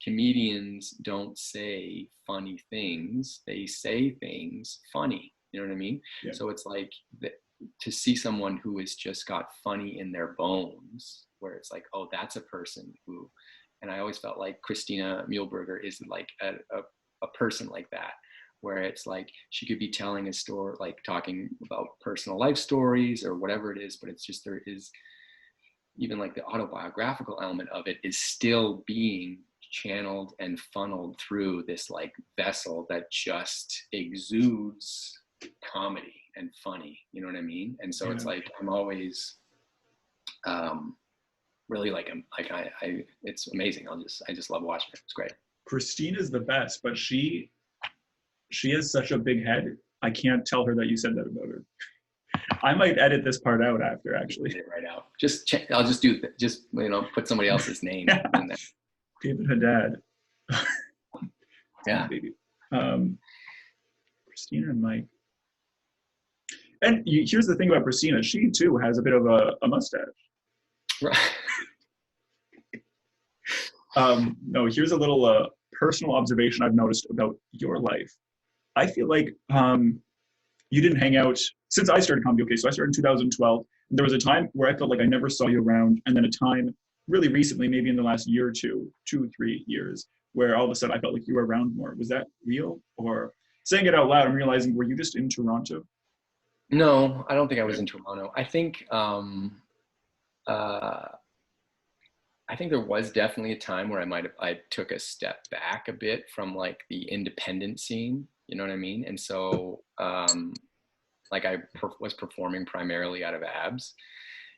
comedians don't say funny things, they say things funny. You know what I mean? Yeah. So it's like to see someone who has just got funny in their bones, where it's like, oh, that's a person who, and I always felt like Christina Muehlberger is like a person like that, where it's like she could be telling a story, like talking about personal life stories or whatever it is, but it's just there is even like the autobiographical element of it is still being channeled and funneled through this like vessel that just exudes comedy and funny. You know what I mean? And so it's like I'm always really like I it's amazing. I just love watching it. It's great. Christina's the best, but she has such a big head. I can't tell her that you said that about her. I might edit this part out after, actually. Edit it right out. I'll just do just put somebody else's name in there. David Haddad. Yeah. Baby. Christina and Mike. And here's the thing about Christina. She too has a bit of a mustache. Right. No, here's a little personal observation I've noticed about your life. I feel like you didn't hang out since I started comedy. Okay, so I started in 2012. There was a time where I felt like I never saw you around, and then a time really recently, maybe in the last year or 2, 3 years, where all of a sudden I felt like you were around more. Was that real? Or saying it out loud, I'm realizing, were you just in Toronto? No, I don't think I was in Toronto. I think there was definitely a time where I took a step back a bit from like the independent scene, you know what I mean? And so like I was performing primarily out of Abs.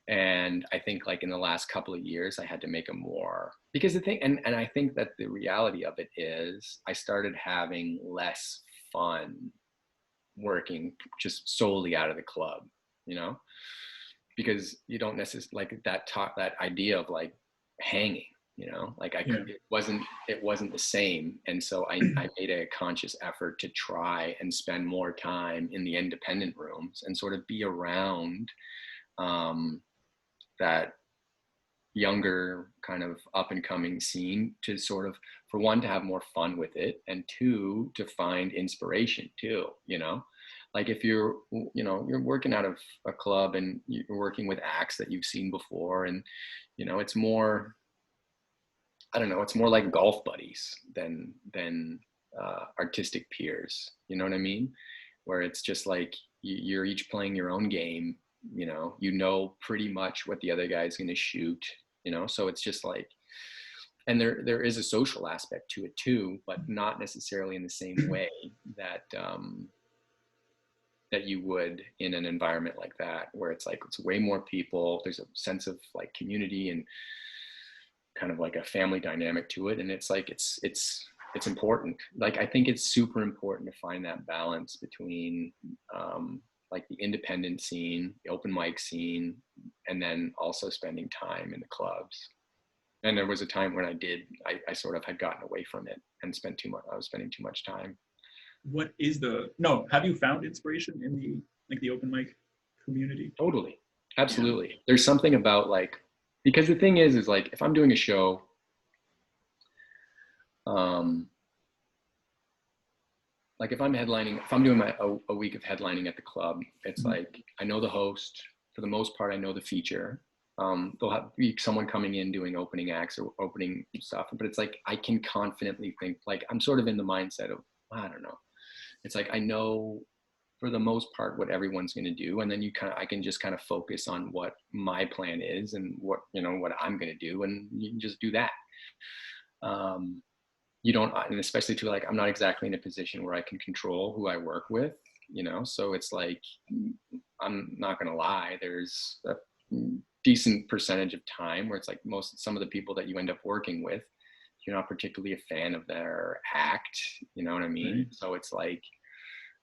And I think like in the last couple of years, I had to make a more, because the thing, and I think that the reality of it is I started having less fun working just solely out of the club, because you don't necessarily like that idea of like hanging, like it wasn't the same. And so I made a conscious effort to try and spend more time in the independent rooms and sort of be around that younger kind of up and coming scene, to sort of, for one, to have more fun with it, and two, to find inspiration too, like if you're working out of a club and you're working with acts that you've seen before, and it's more, I don't know, it's more like golf buddies than artistic peers, you know what I mean? Where it's just like you're each playing your own game, pretty much what the other guy's going to shoot, so it's just like, and there is a social aspect to it too, but not necessarily in the same way that that you would in an environment like that, where it's like it's way more people, there's a sense of like community and kind of like a family dynamic to it, and it's like it's it's important. Like, I think it's super important to find that balance between like the independent scene, the open mic scene, and then also spending time in the clubs. And there was a time when I sort of had gotten away from it and I was spending too much time. What is no, have you found inspiration in the open mic community? Totally. Absolutely. Yeah. There's something about like, because the thing is like, if I'm doing a show, like if I'm doing a week of headlining at the club, it's like, I know the host for the most part, I know the feature. There'll be someone coming in doing opening acts or opening stuff, but it's like, I can confidently think, like, I'm sort of in the mindset of, I don't know. It's like, I know for the most part what everyone's going to do. And then I can just kind of focus on what my plan is and what I'm going to do. And you can just do that. You don't, and especially too, like, I'm not exactly in a position where I can control who I work with, so it's like, I'm not going to lie. There's a decent percentage of time where it's like some of the people that you end up working with, you're not particularly a fan of their act, you know what I mean? Right. So it's like,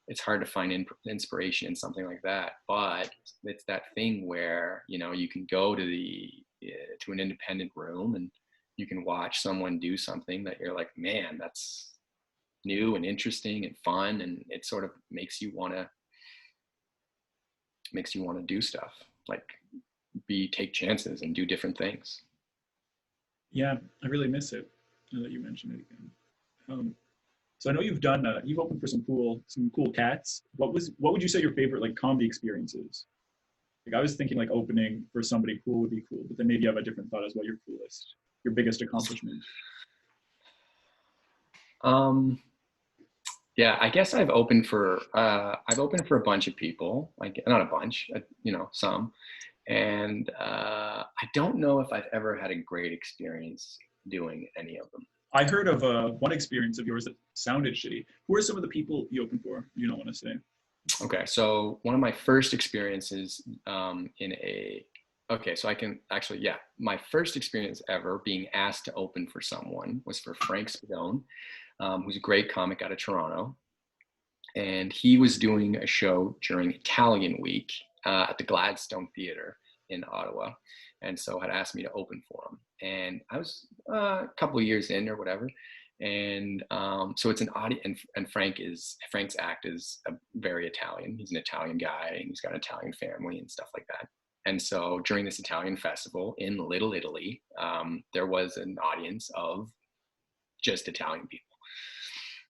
it's hard to find inspiration in something like that, but it's that thing where, you can go to to an independent room and you can watch someone do something that you're like, man, that's new and interesting and fun. And it sort of makes you want to do stuff, like take chances and do different things. Yeah, I really miss it now that you mention it again. So I know you've opened for some cool cats. What would you say your favorite like comedy experience is? Like, I was thinking like opening for somebody cool would be cool, but then maybe you have a different thought as what your biggest accomplishment. Yeah, I guess I've opened for a bunch of people, like not a bunch, some. And I don't know if I've ever had a great experience doing any of them. I heard of one experience of yours that sounded shitty. Who are some of the people you opened for? You don't want to say. Okay, so one of my first experiences my first experience ever being asked to open for someone was for Frank Spadone, who's a great comic out of Toronto. And he was doing a show during Italian Week at the Gladstone Theatre in Ottawa. And so had asked me to open for him. And I was a couple of years in or whatever. And so it's an audience, and Frank's act is very Italian. He's an Italian guy, and he's got an Italian family and stuff like that. And so during this Italian festival in Little Italy, there was an audience of just Italian people.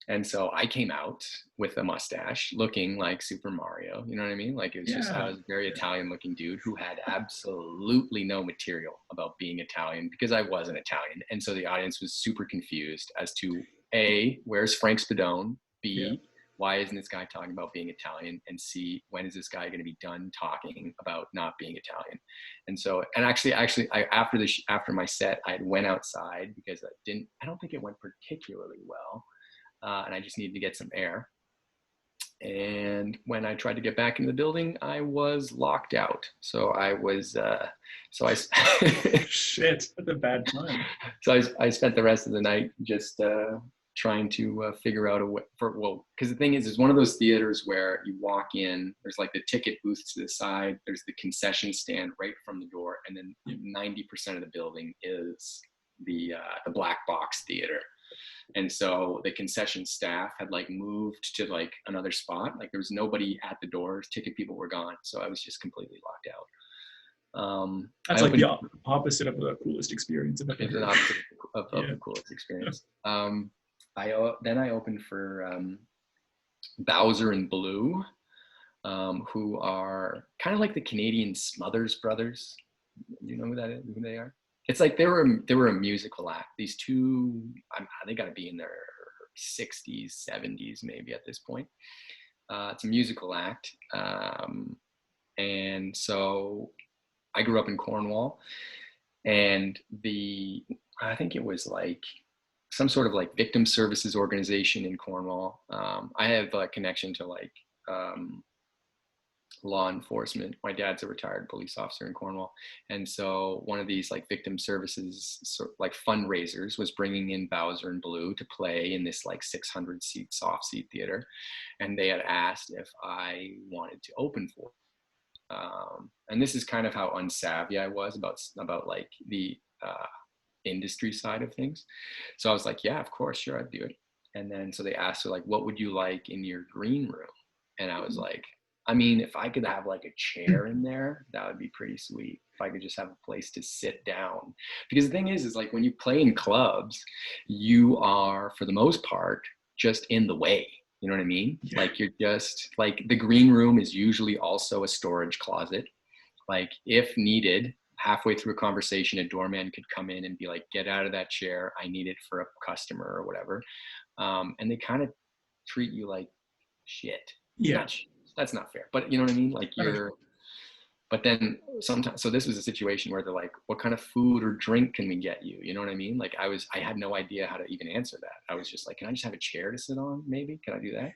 And so I came out with a mustache looking like Super Mario. You know what I mean? Like, it was just, I was a very Italian looking dude who had absolutely no material about being Italian because I wasn't Italian. And so the audience was super confused as to A, where's Frank Spadone? B, why isn't this guy talking about being Italian? And C, when is this guy going to be done talking about not being Italian? And so, and actually, after my set, I went outside because I don't think it went particularly well. And I just needed to get some air. And when I tried to get back into the building, I was locked out. So I was, shit, that's a bad time. So I spent the rest of the night just trying to figure out a way because the thing is one of those theaters where you walk in, there's like the ticket booth to the side, there's the concession stand right from the door, and then 90% of the building is the black box theater. And so the concession staff had like moved to like another spot. Like there was nobody at the doors. Ticket people were gone. So I was just completely locked out. That's like the opposite of the coolest experience. It's an opposite of the coolest experience. Then I opened for Bowser and Blue, who are kind of like the Canadian Smothers Brothers. You know who they are? It's like they were a musical act. These two, they got to be in their 60s, 70s maybe at this point. It's a musical act. And so I grew up in Cornwall, and I think it was like some sort of like victim services organization in Cornwall. I have a connection to like law enforcement. My dad's a retired police officer in Cornwall, and so one of these like victim services like fundraisers was bringing in Bowser and Blue to play in this like 600 seat soft seat theater, and they had asked if I wanted to open for. And this is kind of how unsavvy I was about like the industry side of things. So I was like, yeah, of course, sure, I'd do it. And then so they asked her like, what would you like in your green room? And I was like, I mean, if I could have like a chair in there, that would be pretty sweet. If I could just have a place to sit down. Because the thing is like when you play in clubs, you are, for the most part, just in the way. You know what I mean? Yeah. Like you're just like the green room is usually also a storage closet. Like if needed, halfway through a conversation, a doorman could come in and be like, get out of that chair. I need it for a customer or whatever. And they kind of treat you like shit. Yeah. That's not fair, but you know what I mean? Like but then sometimes, so this was a situation where they're like, what kind of food or drink can we get you? You know what I mean? Like I had no idea how to even answer that. I was just like, can I just have a chair to sit on? Maybe, can I do that?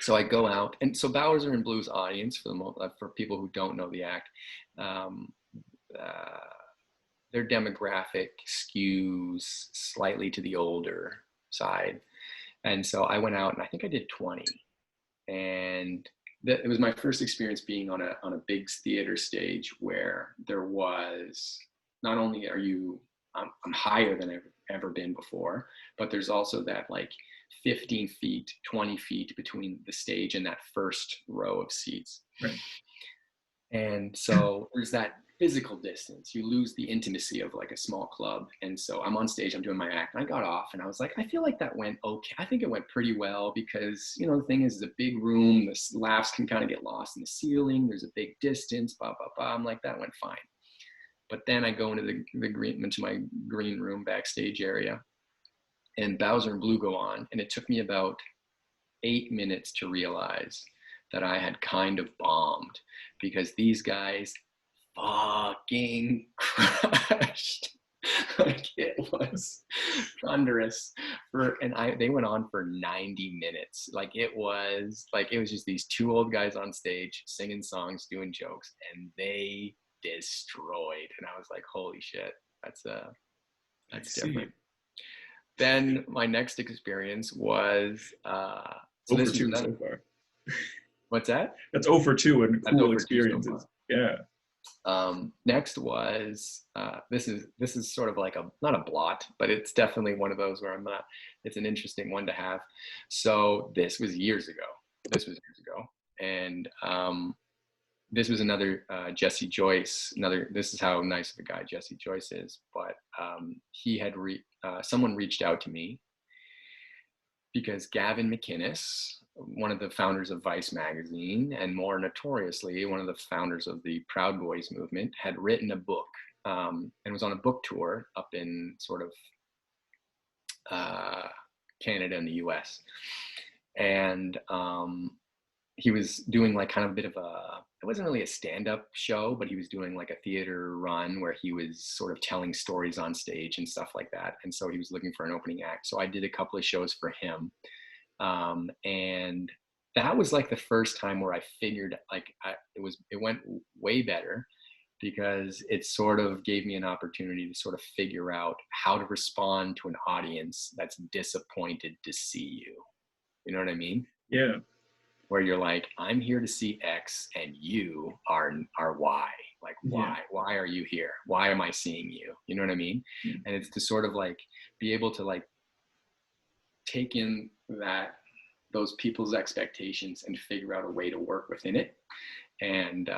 So I go out, and so Bowser and Blue's audience, for people who don't know the act, their demographic skews slightly to the older side. And so I went out and I think I did 20. And it was my first experience being on a big theater stage where there was, not only are you, I'm higher than I've ever been before, but there's also that like 15 feet, 20 feet between the stage and that first row of seats. Right. And so there's that physical distance. You lose the intimacy of like a small club. And so I'm on stage, I'm doing my act, and I got off and I was like, I feel like that went okay. I think it went pretty well because, you know, the thing is, it's a big room. The laughs can kind of get lost in the ceiling. There's a big distance, blah, blah, blah. I'm like, that went fine. But then I go into into my green room backstage area, and Bowser and Blue go on. And it took me about 8 minutes to realize that I had kind of bombed, because these guys fucking crushed. Like it was thunderous. They went on for 90 minutes. Like it was just these two old guys on stage singing songs, doing jokes, and they destroyed. And I was like, holy shit, that's different. Then my next experience was so this is so far. What's that? That's 0 for 2 and cool experiences. So yeah. Next was this is sort of like not a blot, but it's definitely one of those where it's an interesting one to have. So this was years ago. And this was another Jesse Joyce. This is how nice of a guy Jesse Joyce is. But he had someone reached out to me because Gavin McInnes, one of the founders of Vice magazine, and more notoriously, one of the founders of the Proud Boys movement, had written a book and was on a book tour up in sort of Canada and the US. And he was doing like kind of a bit of it wasn't really a stand-up show, but he was doing like a theater run where he was sort of telling stories on stage and stuff like that. And so he was looking for an opening act. So I did a couple of shows for him. And that was like the first time where I figured like it went way better, because it sort of gave me an opportunity to sort of figure out how to respond to an audience that's disappointed to see you. You know what I mean? Yeah. Where you're like, I'm here to see X and you are Y. Like, why? Why are you here? Why am I seeing you? You know what I mean? Mm-hmm. And it's to sort of like be able to like take in those people's expectations and figure out a way to work within it. And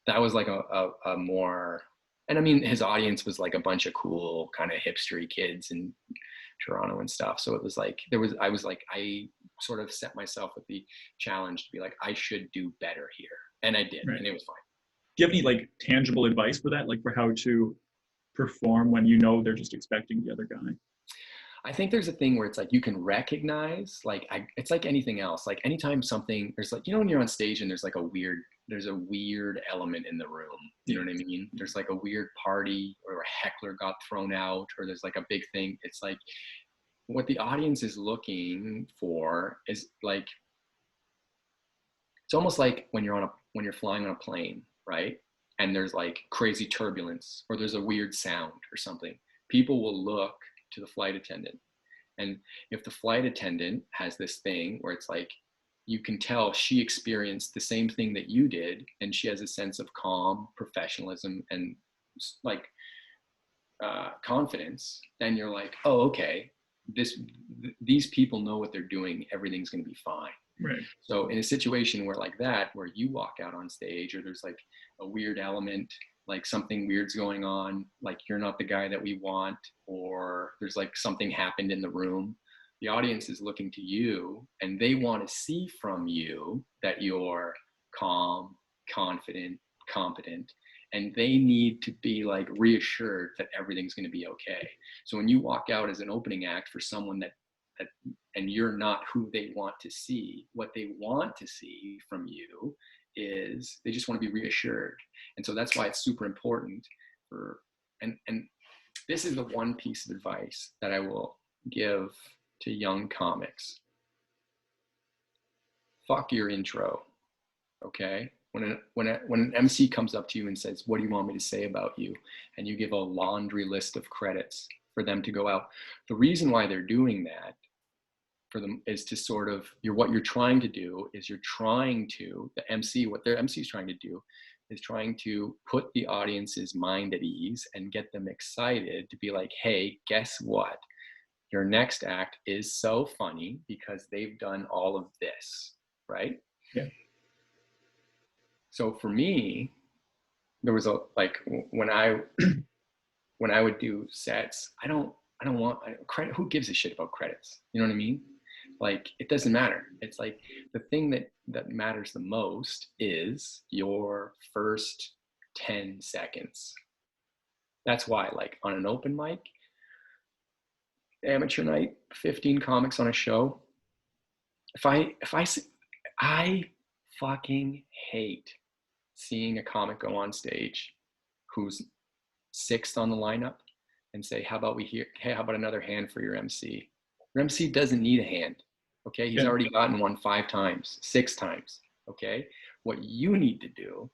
that was like a more, and I mean, his audience was like a bunch of cool kind of hipstery kids in Toronto and stuff. So it was like, I sort of set myself with the challenge to be like, I should do better here. And I did, right. And it was fine. Do you have any like tangible advice for that? Like for how to perform when you know they're just expecting the other guy? I think there's a thing where it's like you can recognize, like it's like anything else. Like anytime there's like, you know, when you're on stage and there's a weird element in the room. You know what I mean? There's like a weird party, or a heckler got thrown out, or there's like a big thing. It's like what the audience is looking for is like it's almost like when you're flying on a plane, right? And there's like crazy turbulence or there's a weird sound or something. People will look to the flight attendant. And if the flight attendant has this thing where it's like, you can tell she experienced the same thing that you did, and she has a sense of calm, professionalism, and like confidence, then you're like, oh, okay, these people know what they're doing. Everything's going to be fine. Right. So in a situation where like that, where you walk out on stage or there's like a weird element, like something weird's going on, like you're not the guy that we want, or there's like something happened in the room, the audience is looking to you and they want to see from you that you're calm, confident, competent, and they need to be like reassured that everything's going to be okay. So when you walk out as an opening act for someone that and you're not who they want to see, what they want to see from you is they just want to be reassured. And so that's why it's super important for, and this is the one piece of advice that I will give to young comics. Fuck your intro, okay? When an MC comes up to you and says, what do you want me to say about you? And you give a laundry list of credits for them to go out. The reason why they're doing that for them is to sort of, what you're trying to do is you're trying to, the MC, what their MC is trying to do is trying to put the audience's mind at ease and get them excited to be like, hey, guess what? Your next act is so funny because they've done all of this, right? Yeah. So for me, there was a, like, when I would do sets, I don't want credit. Who gives a shit about credits? You know what I mean? Like, it doesn't matter. It's like the thing that matters the most is your first 10 seconds. That's why, like, on an open mic, amateur night, 15 comics on a show. I fucking hate seeing a comic go on stage who's sixth on the lineup and say, how about another hand for your MC? Your MC doesn't need a hand. Okay. He's already gotten one 5 times, 6 times. Okay. What you need to do,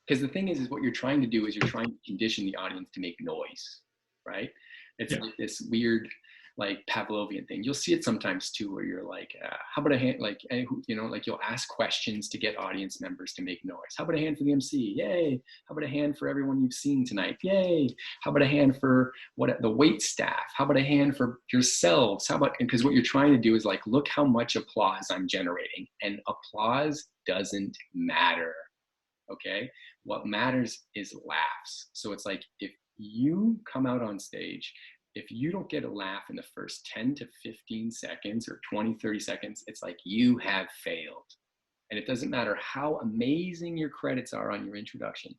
because the thing is what you're trying to do is you're trying to condition the audience to make noise, right? It's like this weird, like Pavlovian thing. You'll see it sometimes too, where you're like, how about a hand, like, you know, like you'll ask questions to get audience members to make noise. How about a hand for the MC? Yay. How about a hand for everyone you've seen tonight? Yay. How about a hand for the wait staff? How about a hand for yourselves? How about, because what you're trying to do is like, look how much applause I'm generating, and applause doesn't matter. Okay. What matters is laughs. So it's like, if you come out on stage, if you don't get a laugh in the first 10 to 15 seconds or 20, 30 seconds, it's like you have failed. And it doesn't matter how amazing your credits are on your introduction,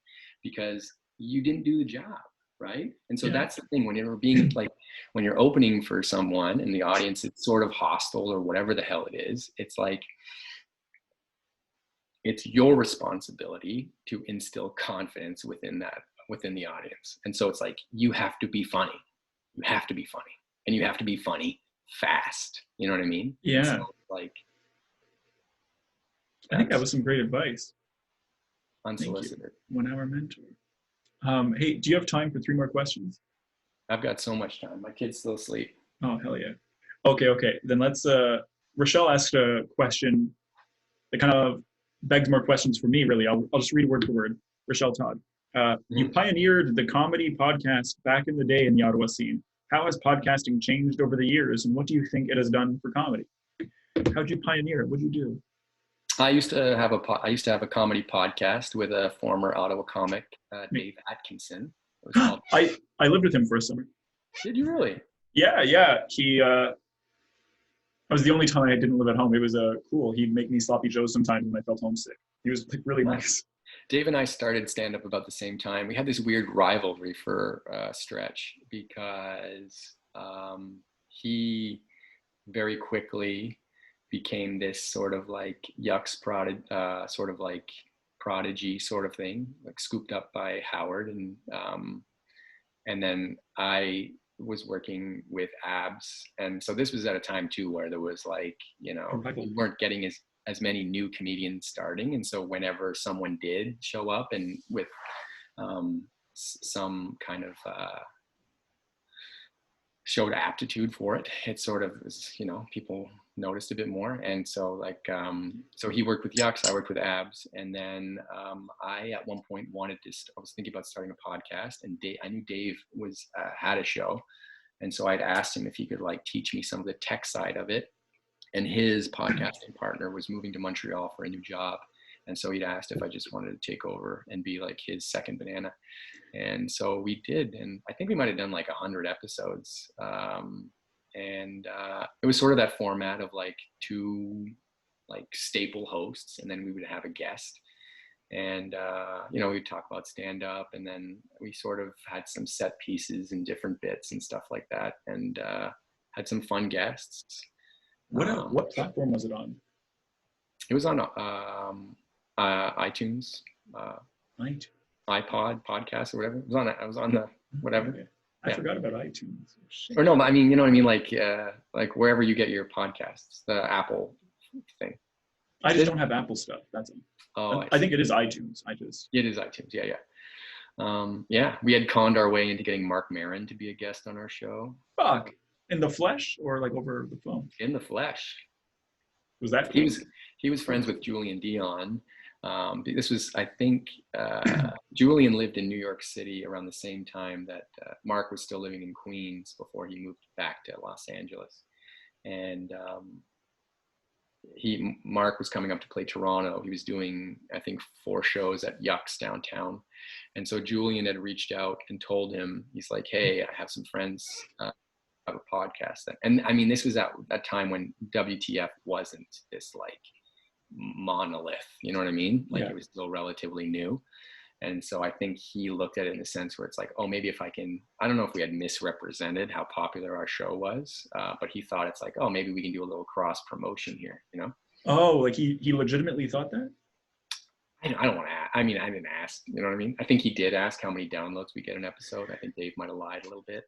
because you didn't do the job, right? And so that's the thing, when you're being like, when you're opening for someone and the audience is sort of hostile or whatever the hell it is, it's like, it's your responsibility to instill confidence within the audience. And so it's like, you have to be funny. You have to be funny, and you have to be funny fast. You know what I mean? Yeah. So, like, I think that was some great advice. Unsolicited. 1 hour mentor. Hey, do you have time for 3 more questions? I've got so much time. My kid's still asleep. Oh, hell yeah. Okay. Then let's, Rochelle asked a question that kind of begs more questions for me, really. I'll just read word for word. Rochelle Todd. You pioneered the comedy podcast back in the day in the Ottawa scene. How has podcasting changed over the years, and what do you think it has done for comedy? How'd you pioneer it? What'd you do? I used to have a comedy podcast with a former Ottawa comic, Dave Atkinson. It was called. I lived with him for a summer. Did you really? Yeah. He. That was the only time I didn't live at home. It was cool. He'd make me sloppy joes sometimes when I felt homesick. He was like really nice. Dave and I started stand-up about the same time. We had this weird rivalry for a stretch because he very quickly became this sort of like sort of like prodigy sort of thing, like scooped up by Howard, and then I was working with Abs, and so this was at a time too where there was like, you know, you weren't getting as as many new comedians starting. And so whenever someone did show up and with some kind of showed aptitude for it, it sort of was, you know, people noticed a bit more. And so like, so he worked with Yucks, I worked with Abs. And then I, at one point I was thinking about starting a podcast, and I knew Dave had a show. And so I'd asked him if he could like teach me some of the tech side of it. And his podcasting partner was moving to Montreal for a new job. And so he'd asked if I just wanted to take over and be like his second banana. And so we did. And I think we might've done like 100 episodes. It was sort of that format of like two like staple hosts, and then we would have a guest. And, you know, we'd talk about stand up, and then we sort of had some set pieces and different bits and stuff like that. And had some fun guests. What platform was it on? It was on iTunes, iTunes, iPod, podcast, or whatever. I was on the whatever. Okay. I forgot about iTunes. Or no, I mean, you know what I mean? Like wherever you get your podcasts, the Apple thing. I just don't have Apple stuff. That's it. Oh, I think it is iTunes. It is iTunes. Yeah. We had conned our way into getting Mark Maron to be a guest on our show. Fuck. In the flesh or like over the phone? In the flesh. Was that cool? He was friends with Julian Dion. This was, I think, Julian lived in New York City around the same time that Mark was still living in Queens before he moved back to Los Angeles. And Mark was coming up to play Toronto. He was doing, I think, 4 shows at Yucks downtown. And so Julian had reached out and told him, he's like, hey, I have some friends have a podcast. And I mean, this was at that time when WTF wasn't this like monolith, you know what I mean? Like It was still relatively new. And so I think he looked at it in a sense where it's like, oh, maybe if I don't know if we had misrepresented how popular our show was, but he thought it's like, oh, maybe we can do a little cross promotion here, you know? Oh, like he legitimately thought that? I don't want to, I didn't ask, you know what I mean? I think he did ask how many downloads we get an episode. I think Dave might've lied a little bit.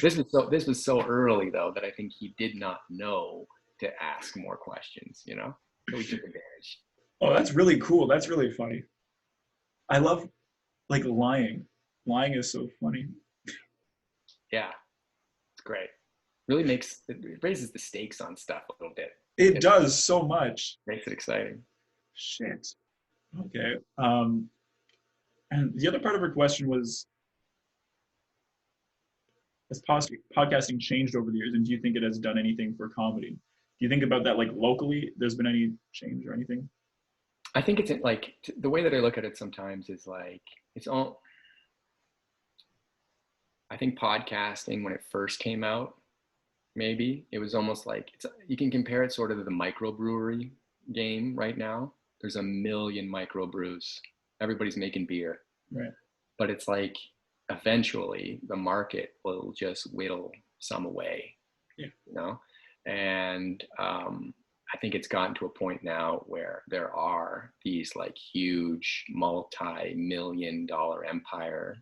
This was so early though, that I think he did not know to ask more questions, you know? So we took advantage. Oh, that's really cool. That's really funny. I love like lying. Lying is so funny. Yeah, it's great. Really it raises the stakes on stuff a little bit. It does so much. Makes it exciting. Shit. Okay. And the other part of her question was, has podcasting changed over the years, and do you think it has done anything for comedy? Do you think about that, like locally, there's been any change or anything? I think it's like, the way that I look at it sometimes is like, I think podcasting, when it first came out, maybe it was almost like, you can compare it sort of to the microbrewery game right now. There's a million microbrews. Everybody's making beer. Right. But it's like, eventually the market will just whittle some away, you know? And I think it's gotten to a point now where there are these like huge multi-million-dollar empire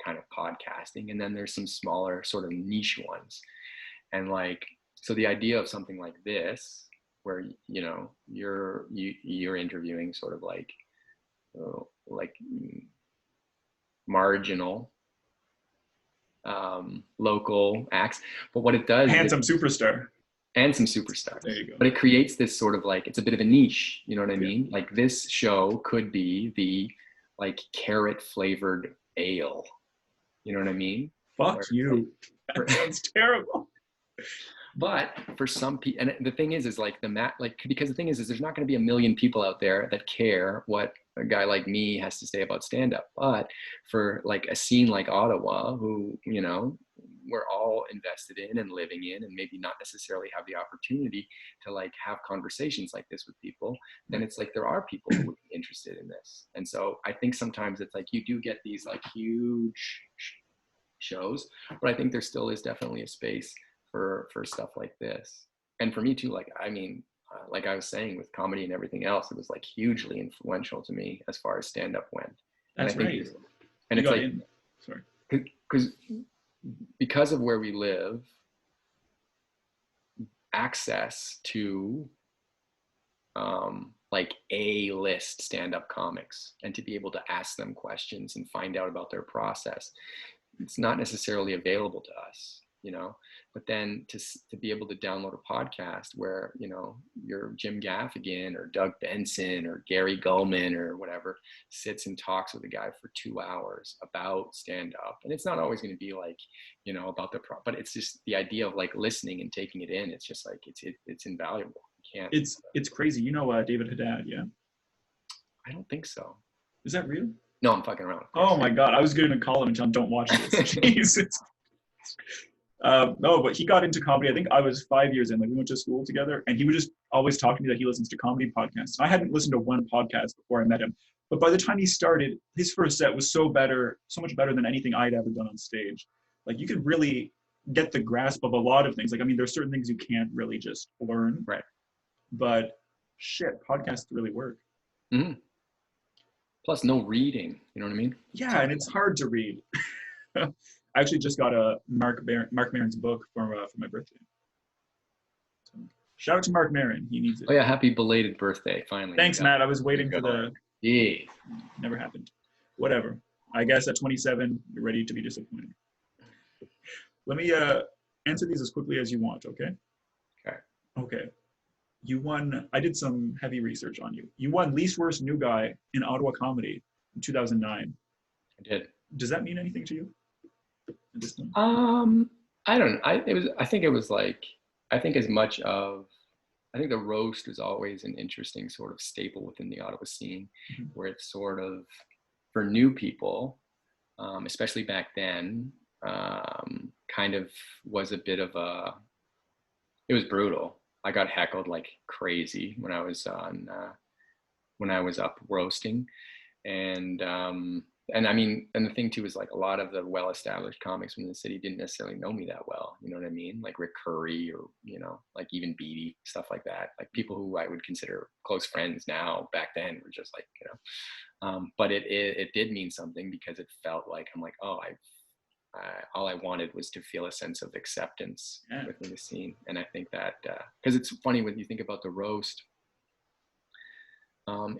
kind of podcasting, and then there's some smaller sort of niche ones. And like, so the idea of something like this, where, you know, you're interviewing sort of like marginal local acts, but what it does and some superstars. There you go. But it creates this sort of like, it's a bit of a niche, you know what I mean? Like this show could be the like carrot flavored ale, you know what I mean? Fuck you. That sounds terrible. But for some people, and the thing is like because the thing is there's not going to be a million people out there that care what a guy like me has to say about stand-up. But for like a scene like Ottawa, who, you know, we're all invested in and living in, and maybe not necessarily have the opportunity to like have conversations like this with people, then it's like there are people who would be interested in this. And so I think sometimes it's like you do get these like huge shows, but I think there still is definitely a space for stuff like this. And for me too, like, I mean, like I was saying with comedy and everything else, it was like hugely influential to me as far as stand-up went. That's right. And it's like, sorry, because of where we live, access to like A-list stand-up comics, and to be able to ask them questions and find out about their process. It's not necessarily available to us, you know. But then to be able to download a podcast where, you know, you're Jim Gaffigan or Doug Benson or Gary Gulman or whatever sits and talks with a guy for 2 hours about stand up. And it's not always going to be like, you know, about but it's just the idea of like listening and taking it in. It's just like, it's invaluable. You can't. It's crazy. You know, David Haddad, yeah? I don't think so. Is that real? No, I'm fucking around. Oh my God. I was going to call him and tell him, don't watch this. Jesus. No, but he got into comedy. I think I was 5 years in. Like, we went to school together, and he would just always talk to me that he listens to comedy podcasts. I hadn't listened to one podcast before I met him, but by the time he started, his first set was so much better than anything I'd ever done on stage. Like, you could really get the grasp of a lot of things. Like, I mean, there's certain things you can't really just learn. Right. But shit, podcasts really work. Mm-hmm. Plus, no reading. You know what I mean? Yeah, and it's hard to read. I actually just got a Mark Maron's book for my birthday. So, shout out to Mark Maron. He needs it. Oh yeah, happy belated birthday! Finally. Thanks, Matt. I was waiting for the. Yeah. Never happened. Whatever. I guess at 27, you're ready to be disappointed. Let me answer these as quickly as you want. Okay. Okay. You won. I did some heavy research on you. You won least worst new guy in Ottawa comedy in 2009. I did. Does that mean anything to you? I don't know. I think the roast is always an interesting sort of staple within the Ottawa scene, mm-hmm. where it's sort of for new people, especially back then, kind of was a bit of it was brutal. I got heckled like crazy when I was up roasting, and I mean, and the thing too is like a lot of the well-established comics from the city didn't necessarily know me that well. You know what I mean? Like Rick Curry, or, you know, like even Beatty, stuff like that. Like people who I would consider close friends now, back then were just like, you know. But it did mean something, because it felt like I'm like, oh, all I wanted was to feel a sense of acceptance within the scene. And I think that because it's funny when you think about the roast.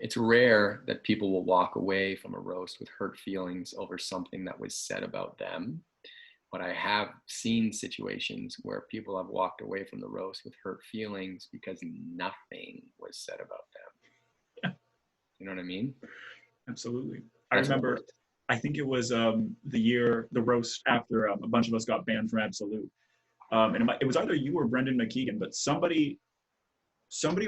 It's rare that people will walk away from a roast with hurt feelings over something that was said about them. But I have seen situations where people have walked away from the roast with hurt feelings because nothing was said about them. Yeah. You know what I mean? Absolutely. I remember, I think it was the roast after a bunch of us got banned from Absolute. And it was either you or Brendan McKeegan, but somebody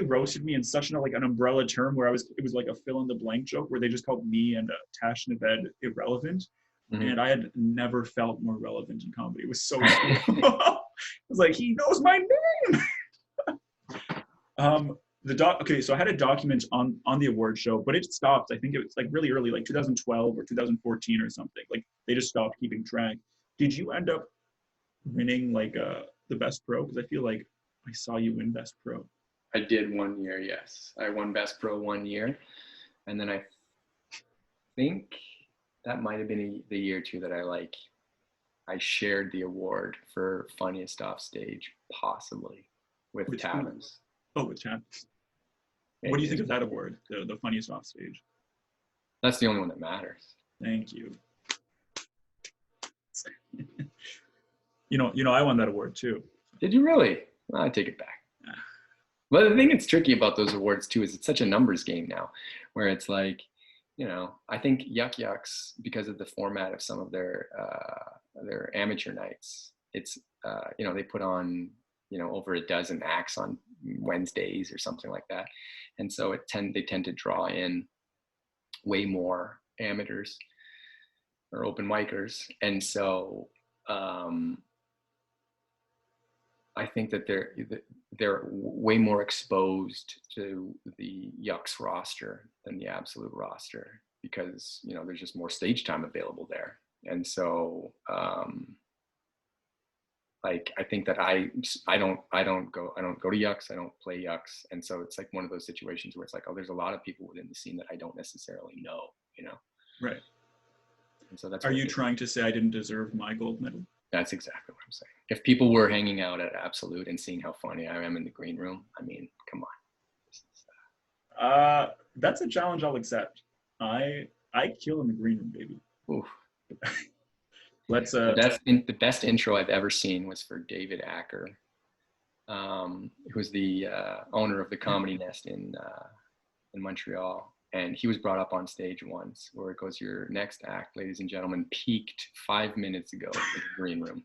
roasted me in such an umbrella term where it was like a fill in the blank joke where they just called me and Tash Naved irrelevant. Mm-hmm. And I had never felt more relevant in comedy. It was so cool. I was like, he knows my name. Okay, so I had a document on the award show, but it stopped. I think it was like really early, like 2012 or 2014 or something. Like they just stopped keeping track. Did you end up winning like the best pro? Because I feel like I saw you win best pro. I did 1 year, yes. I won Best Pro 1 year. And then I think that might have been the year too that I shared the award for funniest off stage, possibly, with Tavis. Oh, with Tavis. What do you think of that award, the funniest off stage? That's the only one that matters. Thank you. You know, I won that award too. Did you really? Well, I take it back. But the thing that's tricky about those awards too is it's such a numbers game now, where it's like, you know, I think Yuck Yucks, because of the format of some of their amateur nights, it's you know, they put on, you know, over a dozen acts on Wednesdays or something like that, and so they tend to draw in way more amateurs or open micers, and so I think that they're way more exposed to the Yucks roster than the Absolute roster, because, you know, there's just more stage time available there. And so like I think that I don't go to Yucks, I don't play Yucks, and so it's like one of those situations where it's like, oh, there's a lot of people within the scene that I don't necessarily know, you know. Right. And so that's. Are you trying to say I didn't deserve my gold medal? That's exactly what I'm saying. If people were hanging out at Absolute and seeing how funny I am in the green room, I mean, come on. That's a challenge I'll accept. I kill in the green room, baby. Oof. Let's The best intro I've ever seen was for David Acker, who's the owner of the Comedy Nest in Montreal. And he was brought up on stage once where it goes, your next act, ladies and gentlemen, peaked 5 minutes ago in the green room.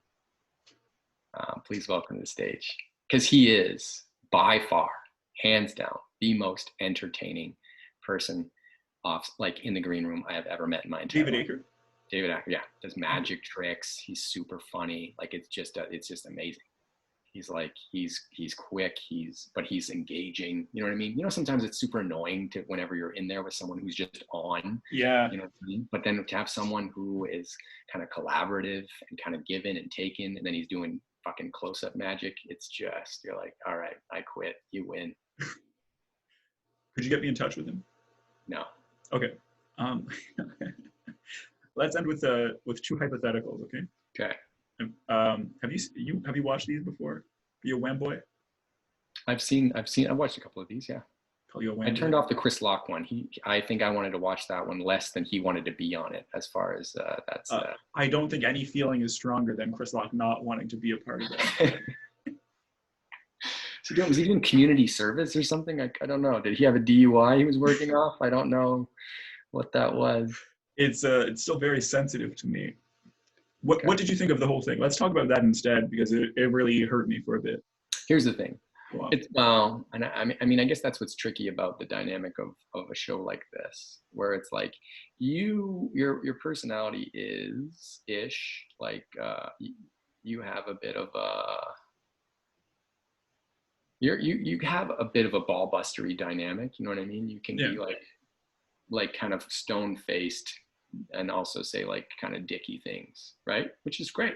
Please welcome to the stage. Because he is by far, hands down, the most entertaining person like in the green room I have ever met in my entire life. Acker? David Acker, yeah. Does magic tricks. He's super funny. Like it's just amazing. He's like, he's quick, but he's engaging. You know what I mean? You know, sometimes it's super annoying whenever you're in there with someone who's just on. Yeah. You know what I mean? But then to have someone who is kind of collaborative and kind of giving and taking, and then he's doing fucking close-up magic, it's just, you're like, all right, I quit. You win. Could you get me in touch with him? No. Okay. Let's end with two hypotheticals, okay? Okay. Have you watched these before? Are you a Wham boy? I've watched a couple of these, yeah. I turned off the Chris Lock one. I think I wanted to watch that one less than he wanted to be on it. As far as that's. I don't think any feeling is stronger than Chris Lock not wanting to be a part of that. Was he doing community service or something? I don't know. Did he have a DUI he was working off? I don't know what that was. It's still very sensitive to me. What did you think of the whole thing? Let's talk about that instead, because it really hurt me for a bit. Here's the thing. Wow. And I mean, I guess that's what's tricky about the dynamic of a show like this, where it's like your personality is ish, like you have a bit of a you have a bit of a ball bustery dynamic. You know what I mean? You can be like kind of stone faced and also say like kind of dicky things, right? Which is great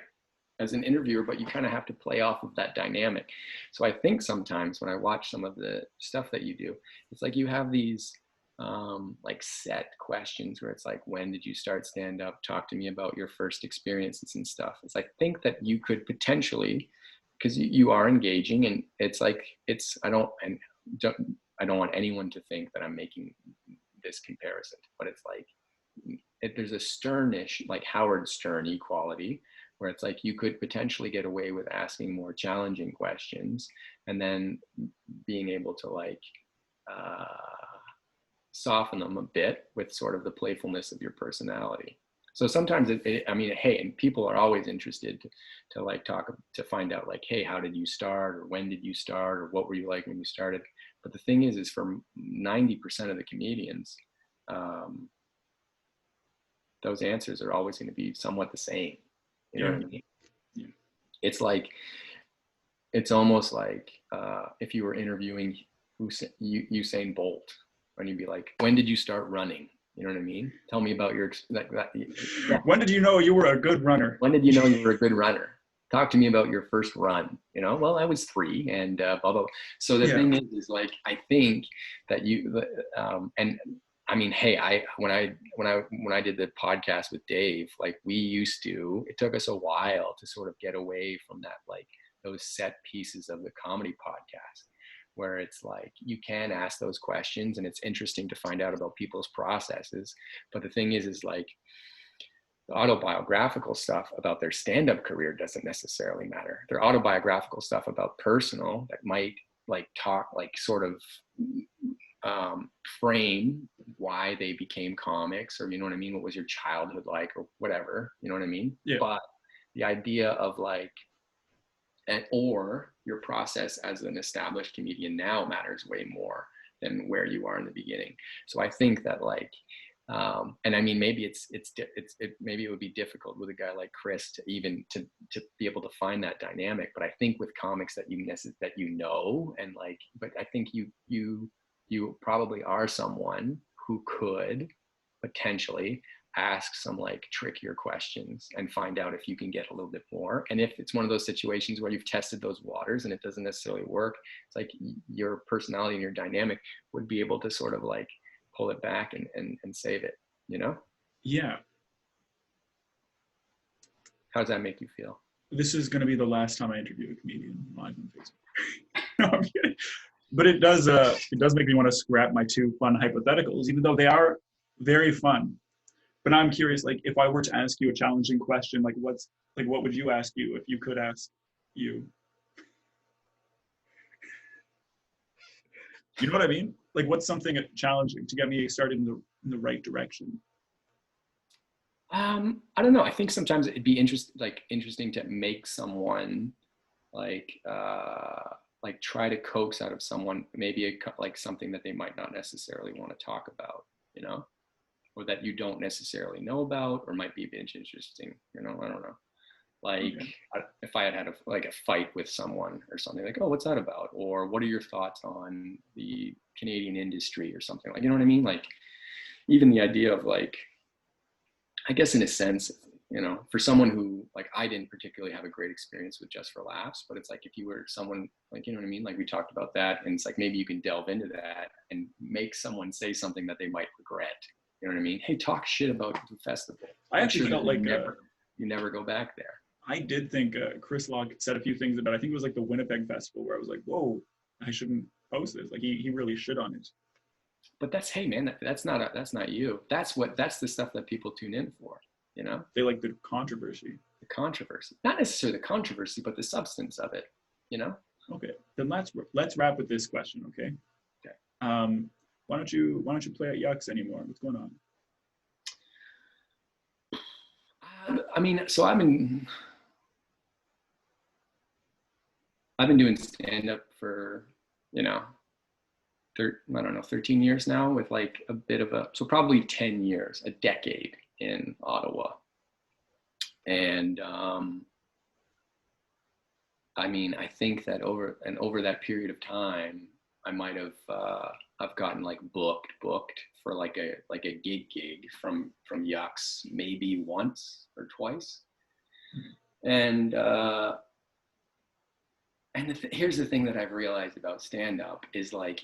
as an interviewer, but you kind of have to play off of that dynamic. So I think sometimes when I watch some of the stuff that you do, it's like you have these like set questions where it's like, when did you start stand up? Talk to me about your first experiences and stuff. It's like, think that you could potentially, because you are engaging, and it's like, I don't want anyone to think that I'm making this comparison, but it's like, there's a Sternish, like Howard Stern equality, where it's like you could potentially get away with asking more challenging questions and then being able to like soften them a bit with sort of the playfulness of your personality. So sometimes I mean, hey, and people are always interested to like talk, to find out like, hey, how did you start, or when did you start, or what were you like when you started? But the thing is for 90% of the comedians, those answers are always going to be somewhat the same. You know what I mean? Yeah. It's like, it's almost like if you were interviewing Usain Bolt, and you'd be like, when did you start running? You know what I mean? Tell me about your, like that. Yeah. When did you know you were a good runner? When did you know you were a good runner? Talk to me about your first run. You know, well, I was 3 and blah, blah. So the thing is like, I think that and I mean, hey, when I did the podcast with Dave, like it took us a while to sort of get away from that, like those set pieces of the comedy podcast, where it's like, you can ask those questions and it's interesting to find out about people's processes. But the thing is like, the autobiographical stuff about their stand-up career doesn't necessarily matter. Their autobiographical stuff about personal that might like talk, like sort of frame why they became comics, or you know what I mean, what was your childhood like, or whatever, you know what I mean? Yeah. But the idea of like, or your process as an established comedian now matters way more than where you are in the beginning. So I think that like, and I mean, maybe maybe it would be difficult with a guy like Chris to even to be able to find that dynamic. But I think with comics that you know, and like, but I think you probably are someone who could potentially ask some like trickier questions and find out if you can get a little bit more. And if it's one of those situations where you've tested those waters and it doesn't necessarily work, it's like your personality and your dynamic would be able to sort of like pull it back and save it, you know? Yeah. How does that make you feel? This is going to be the last time I interview a comedian live on Facebook. No, I'm kidding. But it does make me want to scrap my two fun hypotheticals, even though they are very fun. But I'm curious, like if I were to ask you a challenging question, like what would you ask you if you could ask you? You know what I mean? Like what's something challenging to get me started in the right direction? I don't know. I think sometimes it'd be interesting to make someone like try to coax out of someone maybe like something that they might not necessarily want to talk about, you know, or that you don't necessarily know about, or might be interesting, you know. I don't know. Like Okay. if I had a fight with someone or something, like, oh, what's that about? Or what are your thoughts on the Canadian industry or something, like, you know what I mean? Like even the idea of like, I guess in a sense, you know, for someone who like, I didn't particularly have a great experience with Just for Laughs, but it's like, if you were someone like, you know what I mean? Like we talked about that, and it's like, maybe you can delve into that and make someone say something that they might regret. You know what I mean? Hey, talk shit about the festival. I actually felt like you never go back there. I did think Chris Locke said a few things about, I think it was like the Winnipeg Festival, where I was like, whoa, I shouldn't post this. Like he really should on it. But that's, hey man, that's not you. That's the stuff that people tune in for, you know? They like the controversy. The controversy. Not necessarily the controversy, but the substance of it, you know? Okay. Then let's wrap with this question, okay? Okay. Why don't you play at Yucks anymore? What's going on? I mean, so I've been doing stand-up for, you know, I don't know, 13 years now, with like a bit of so probably 10 years, a decade in Ottawa. And I mean, I think that over that period of time, I might have I've gotten like booked for like a gig from Yucks maybe once or twice. And here's the thing that I've realized about stand-up is like,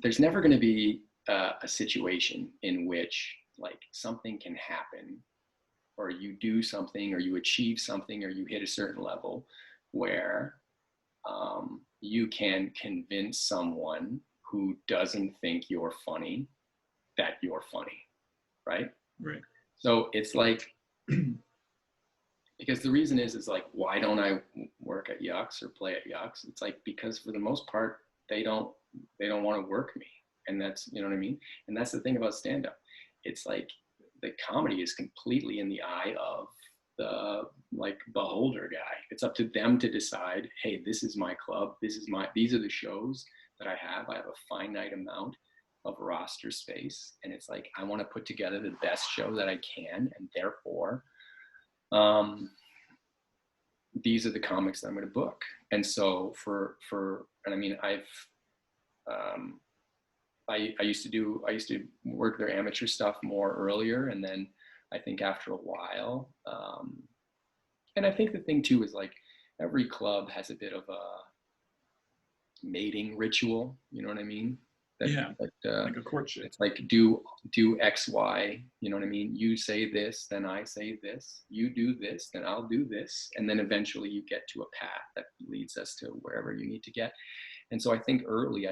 there's never going to be a situation in which like something can happen, or you do something, or you achieve something, or you hit a certain level where you can convince someone who doesn't think you're funny that you're funny, right? Right. So it's like, because the reason is like, why don't I work at Yucks or play at Yucks? It's like, because for the most part, they don't want to work me. And that's, you know what I mean? And that's the thing about stand-up. It's like, the comedy is completely in the eye of the like beholder guy. It's up to them to decide, hey, this is my club. These are the shows that I have. I have a finite amount of roster space. And it's like, I want to put together the best show that I can. And therefore, these are the comics that I'm going to book. And so and I mean, I used to work their amateur stuff more earlier. And then I think after a while, and I think the thing too is like, every club has a bit of a mating ritual. You know what I mean? Like a courtship. It's like, do X, Y, you know what I mean? You say this, then I say this. You do this, then I'll do this. And then eventually you get to a path that leads us to wherever you need to get. And so I think early,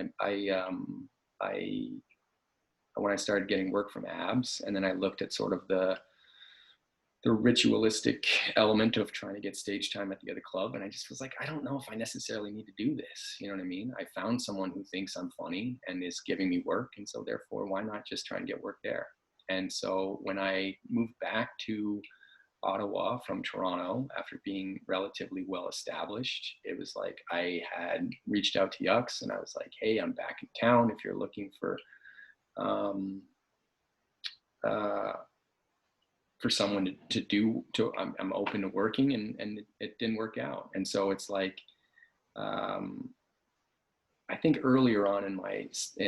when I started getting work from Abs, and then I looked at sort of the ritualistic element of trying to get stage time at the other club, and I just was like, I don't know if I necessarily need to do this. You know what I mean? I found someone who thinks I'm funny and is giving me work, and so therefore, why not just try and get work there? And so when I moved back to Ottawa from Toronto after being relatively well established, it was like, I had reached out to Yucks and I was like, hey, I'm back in town. If you're looking for someone I'm open to working, and it didn't work out. And so it's like, I think earlier on in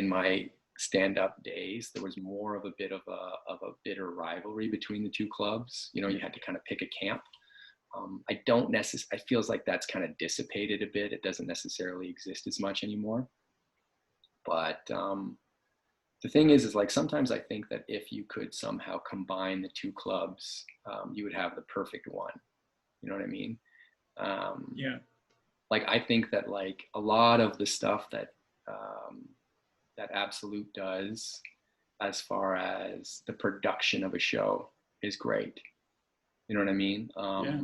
my stand-up days, there was more of a bit of a bitter rivalry between the two clubs. You know, you had to kind of pick a camp. I feels like that's kind of dissipated a bit. It doesn't necessarily exist as much anymore. But the thing is like, sometimes I think that if you could somehow combine the two clubs, you would have the perfect one. You know what I mean? Yeah. like I think that like a lot of the stuff that that Absolute does as far as the production of a show is great. You know what I mean? Yeah.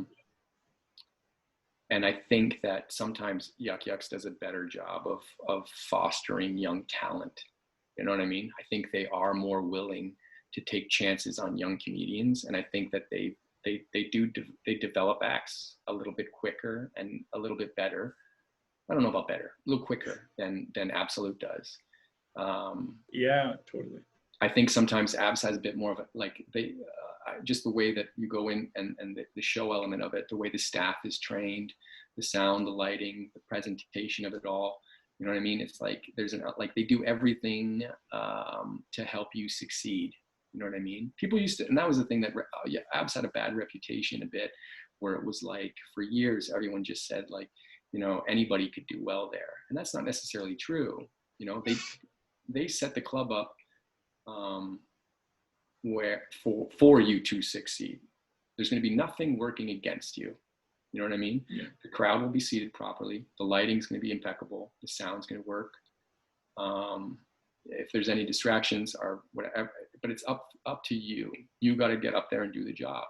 And I think that sometimes Yuck Yucks does a better job of fostering young talent. You know what I mean? I think they are more willing to take chances on young comedians, and I think that they develop acts a little bit quicker and a little bit better. I don't know about better, a little quicker than Absolute does. Yeah, totally. I think sometimes Abs has a bit more of a, like just the way that you go in and the show element of it, the way the staff is trained, the sound, the lighting, the presentation of it all. You know what I mean? It's like like they do everything to help you succeed. You know what I mean? People used to, and that was the thing that Abs had a bad reputation a bit, where it was like for years everyone just said like, you know, anybody could do well there, and that's not necessarily true. You know, they set the club up where for you to succeed. There's going to be nothing working against you. You know what I mean? Yeah. The crowd will be seated properly. The lighting's going to be impeccable. The sound's going to work. If there's any distractions or whatever, but it's up to you. You got to get up there and do the job.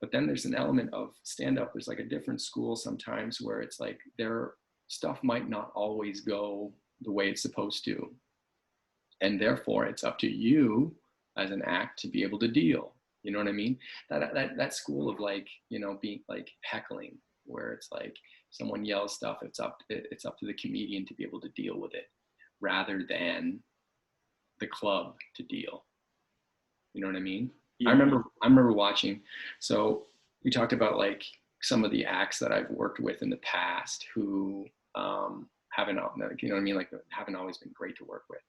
But then there's an element of stand-up. There's like a different school sometimes where it's like their stuff might not always go the way it's supposed to. And therefore, it's up to you as an act to be able to deal. You know what I mean? That school of like, you know, being like heckling, where it's like someone yells stuff, it's up to the comedian to be able to deal with it, rather than the club to deal. You know what I mean? Yeah. I remember watching. So we talked about like some of the acts that I've worked with in the past who haven't, you know what I mean? Like haven't always been great to work with.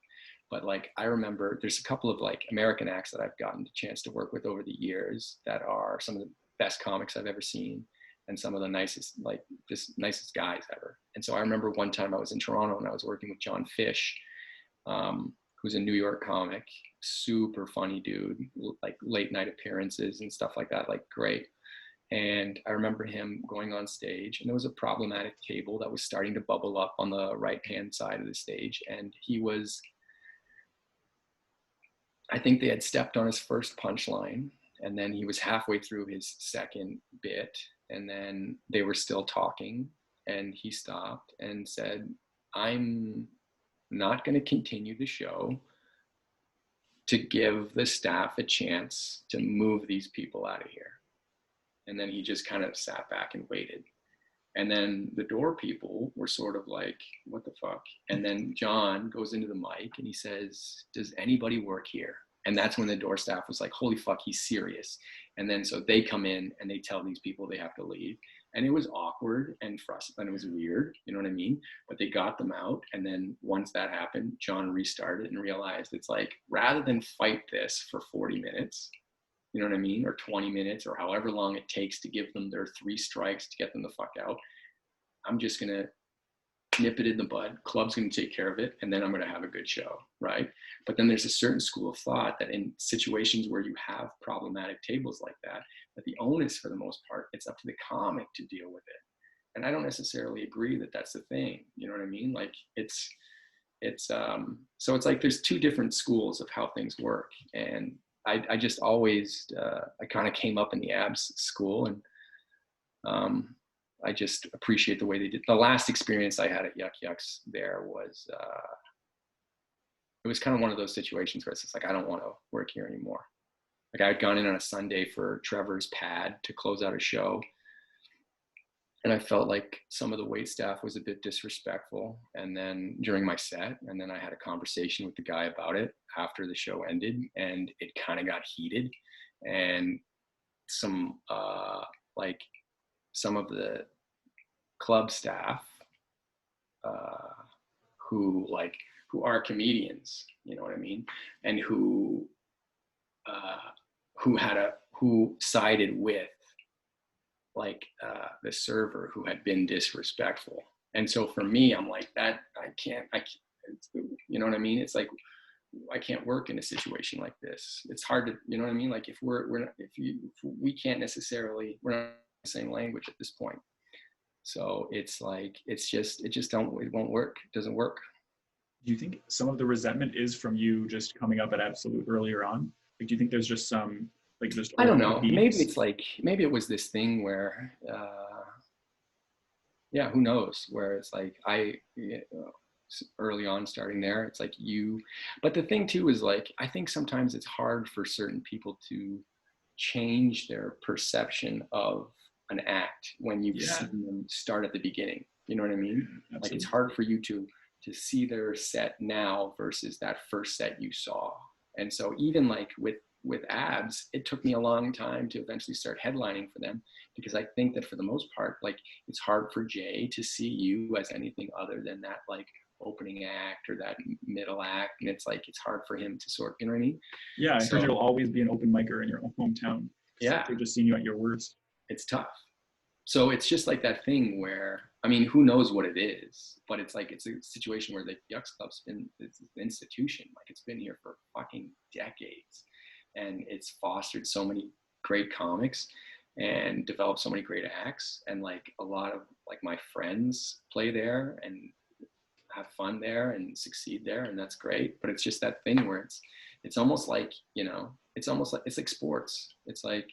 But like, I remember there's a couple of like American acts that I've gotten the chance to work with over the years that are some of the best comics I've ever seen, and some of the nicest, like just nicest guys ever. And so I remember one time I was in Toronto and I was working with John Fish, who's a New York comic, super funny dude, like late night appearances and stuff like that, like great. And I remember him going on stage, and there was a problematic table that was starting to bubble up on the right-hand side of the stage. And I think they had stepped on his first punchline, and then he was halfway through his second bit, and then they were still talking, and he stopped and said, "I'm not going to continue the show to give the staff a chance to move these people out of here." And then he just kind of sat back and waited. And then the door people were sort of like, what the fuck? And then John goes into the mic and he says, "Does anybody work here?" And that's when the door staff was like, holy fuck, he's serious. And then so they come in and they tell these people they have to leave. And it was awkward and frustrating, and it was weird, you know what I mean? But they got them out. And then once that happened, John restarted and realized it's like, rather than fight this for 40 minutes, you know what I mean? Or 20 minutes or however long it takes to give them their 3 strikes to get them the fuck out, I'm just going to nip it in the bud. Club's going to take care of it, and then I'm going to have a good show, right? But then there's a certain school of thought that in situations where you have problematic tables like that the onus, for the most part, it's up to the comic to deal with it. And I don't necessarily agree that that's the thing. You know what I mean? Like so it's like there's 2 different schools of how things work. And I just always, I kind of came up in the Abs school, and I just appreciate the way they did. The last experience I had at Yuck Yucks there was, it was kind of one of those situations where it's just like, I don't want to work here anymore. Like I had gone in on a Sunday for Trevor's Pad to close out a show, and I felt like some of the wait staff was a bit disrespectful. And then during my set, and then I had a conversation with the guy about it after the show ended, and it kind of got heated. And some of the club staff who are comedians, you know what I mean, and who sided with the server who had been disrespectful. And so for me, I'm like, that I can't, you know what I mean? It's like, I can't work in a situation like this. It's hard to, you know what I mean? Like if we're not, we can't necessarily, we're not the same language at this point. So it's like, it just it won't work. It doesn't work. Do you think some of the resentment is from you just coming up at Absolute earlier on? Like, do you think there's just some, like, just I don't old know. Maybe beefs? it's like, maybe it was this thing where, yeah, who knows? Where it's like, early on starting there, it's like but the thing too is like, I think sometimes it's hard for certain people to change their perception of an act when you've Yeah, seen them start at the beginning. You know what I mean? Like it's absolutely. hard for you to see their set now versus that first set you saw. And so even like with abs, it took me a long time to eventually start headlining for them, because I think that for the most part, like it's hard for Jay to see you as anything other than that like opening act or that middle act. And it's like, it's hard for him to sort, you know what I mean? Yeah, I heard So you'll always be an open micer in your own hometown. yeah, They've just seen you at your worst. it's tough. So it's just like that thing where, I mean, who knows what it is, but it's like, it's a situation where the Yucks Club's it's an institution. Like it's been here for fucking decades, and it's fostered so many great comics and developed so many great acts. And like a lot of like my friends play there and have fun there and succeed there. And that's great. But it's just that thing where it's almost like, you know, it's almost like, it's like sports. It's like,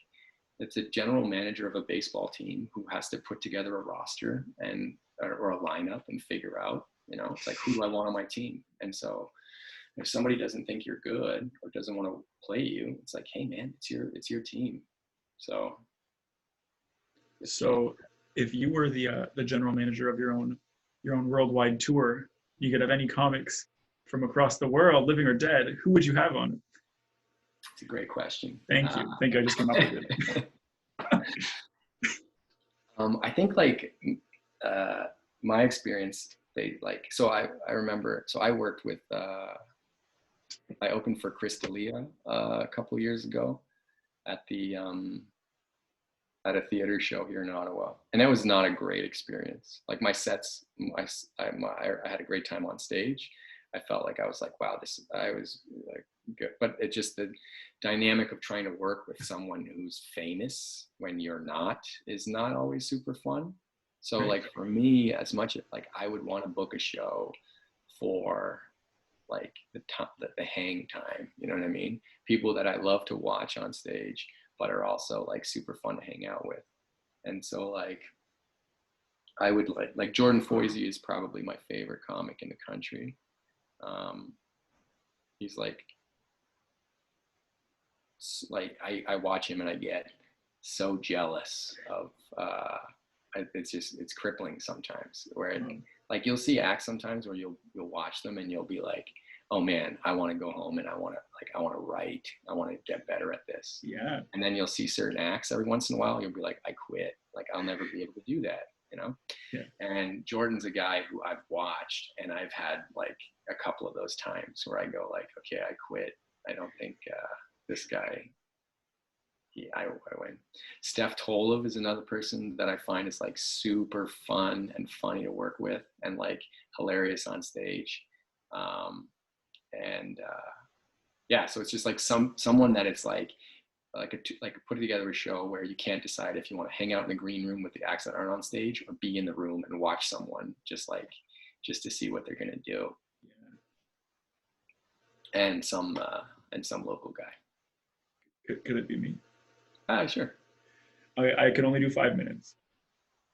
it's a general manager of a baseball team who has to put together a roster and or a lineup and figure out, you know, it's like, who do I want on my team? And so if somebody doesn't think you're good or doesn't want to play you, it's like, hey man, it's your team. So So if you were the general manager of your own worldwide tour, you could have any comics from across the world, living or dead, who would you have on it? it's a great question. Thank you. I think I just came up with it. I think like my experience, they like, so I remember, so I worked with, I opened for Chris D'Elia a couple of years ago at the at a theater show here in Ottawa, and that was not a great experience. Like my sets, I had a great time on stage. I felt like I was like, wow, I was like good, but it just the dynamic of trying to work with someone who's famous when you're not is not always super fun. So Right. like for me, as much as like I would want to book a show for like the hang time, you know what I mean? People that I love to watch on stage, but are also like super fun to hang out with. And so like I would like Jordan Foisey is probably my favorite comic in the country. Um, he's like I watch him and I get so jealous of it's crippling sometimes where like you'll see acts sometimes where you'll watch them and you'll be like, oh man, I want to go home and I want to write, I want to get better at this. Yeah. And then you'll see certain acts every once in a while, you'll be like, I quit, like I'll never be able to do that, you know. Yeah. And Jordan's a guy who I've watched and I've had like a couple of those times where I go like, okay, I quit, I don't think this guy, I win. Steph Tolov is another person that I find is like super fun and funny to work with and like hilarious on stage. And yeah, so it's just like someone that it's like putting together a show where you can't decide if you want to hang out in the green room with the acts that aren't on stage or be in the room and watch someone just to see what they're gonna do. Yeah. And some local guy. Could it be me? Sure. I can only do 5 minutes.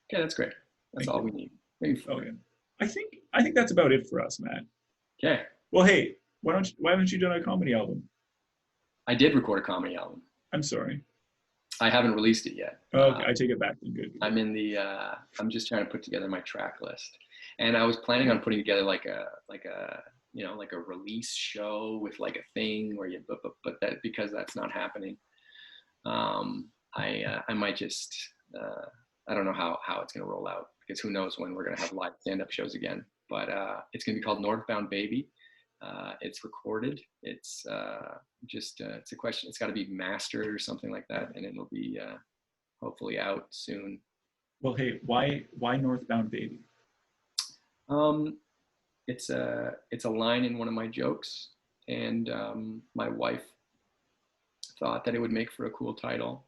Okay, that's great. That's all we need. Maybe 4. Okay. I think that's about it for us, Matt. Okay. Well, hey, why haven't you done a comedy album? I did record a comedy album. I'm sorry. I haven't released it yet. Okay, I take it back then. Good. I'm in the. I'm just trying to put together my track list, and I was planning on putting together like a release show with like a thing where you, but that because that's not happening. I might just. I don't know how it's going to roll out because who knows when we're going to have live stand-up shows again. But it's going to be called Northbound Baby. It's recorded. It's it's a question. It's got to be mastered or something like that, and it'll be hopefully out soon. Well, hey, why Northbound Baby? It's a line in one of my jokes, and my wife thought that it would make for a cool title,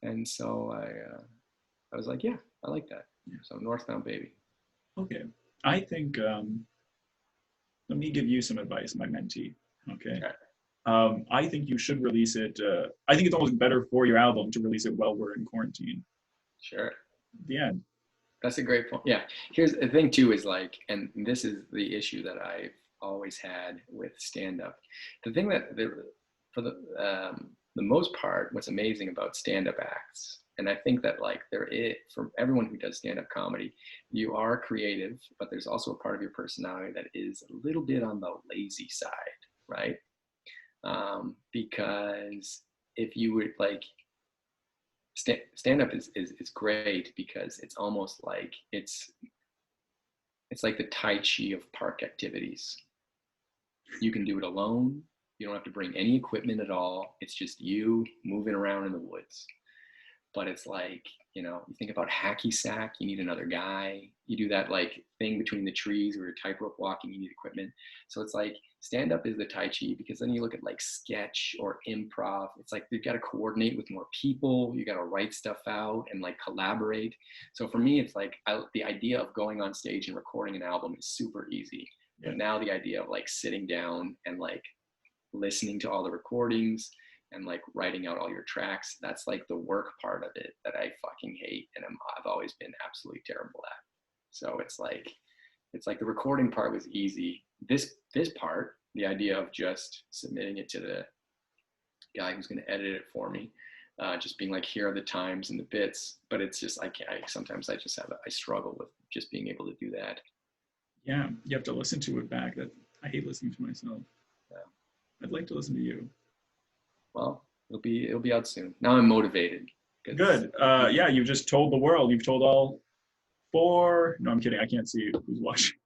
and so I was like, yeah, I like that. So Northbound Baby. Okay. I think, let me give you some advice, my mentee. Okay. Okay. I think you should release it. I think it's almost better for your album to release it while we're in quarantine. Sure. The end. That's a great point. Yeah. Here's the thing too is like, and this is the issue that I've always had with stand up. The thing that for the most part, what's amazing about stand up acts, and I think that like there is for everyone who does stand up comedy, you are creative, but there's also a part of your personality that is a little bit on the lazy side, right? Because if you would like stand up is great because it's almost like it's like the Tai Chi of park activities. You can do it alone. You don't have to bring any equipment at all. It's just you moving around in the woods. But it's like, you know, you think about hacky sack, you need another guy. You do that like thing between the trees where you're tightrope walking, you need equipment. So it's like stand up is the Tai Chi because then you look at like sketch or improv. It's like you've got to coordinate with more people. You got to write stuff out and like collaborate. So for me, it's like the idea of going on stage and recording an album is super easy. But now the idea of like sitting down and like listening to all the recordings and like writing out all your tracks, that's like the work part of it that I fucking hate and I've always been absolutely terrible at. So it's like the recording part was easy. This part, the idea of just submitting it to the guy who's going to edit it for me, just being like, here are the times and the bits, but it's just sometimes I struggle with just being able to do that. Yeah, you have to listen to it back. I hate listening to myself. Yeah. I'd like to listen to you. Well, it'll be out soon. Now I'm motivated. Good. Yeah, you've just told the world. You've told all 4. No, I'm kidding. I can't see who's watching.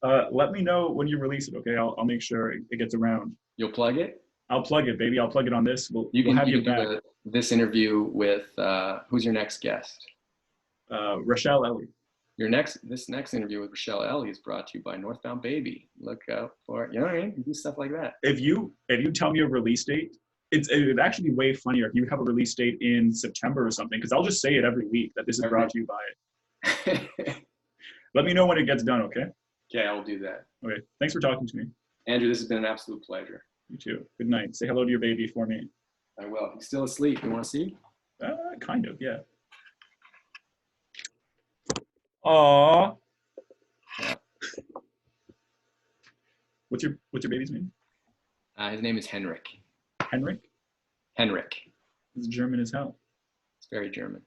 Let me know when you release it, okay? I'll make sure it gets around. You'll plug it? I'll plug it, baby. I'll plug it on this. We'll have you back. This interview with who's your next guest? Rochelle Ellie. This next interview with Rochelle Ellie is brought to you by Northbound Baby. Look out for it. You know what I mean? You do stuff like that. If you tell me a release date, it would actually be way funnier if you have a release date in September or something, because I'll just say it every week that this is brought to you by it. Let me know when it gets done, okay? Okay, I'll do that. Okay. Thanks for talking to me. Andrew, this has been an absolute pleasure. You too. Good night. Say hello to your baby for me. I will. He's still asleep. You want to see? Kind of, yeah. Aww. Yeah. What's your baby's name? His name is Henrik. Henrik? Henrik. It's German as hell. It's very German.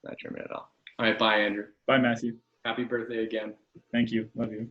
Not German at all. All right, bye, Andrew. Bye, Matthew. Happy birthday again. Thank you. Love you.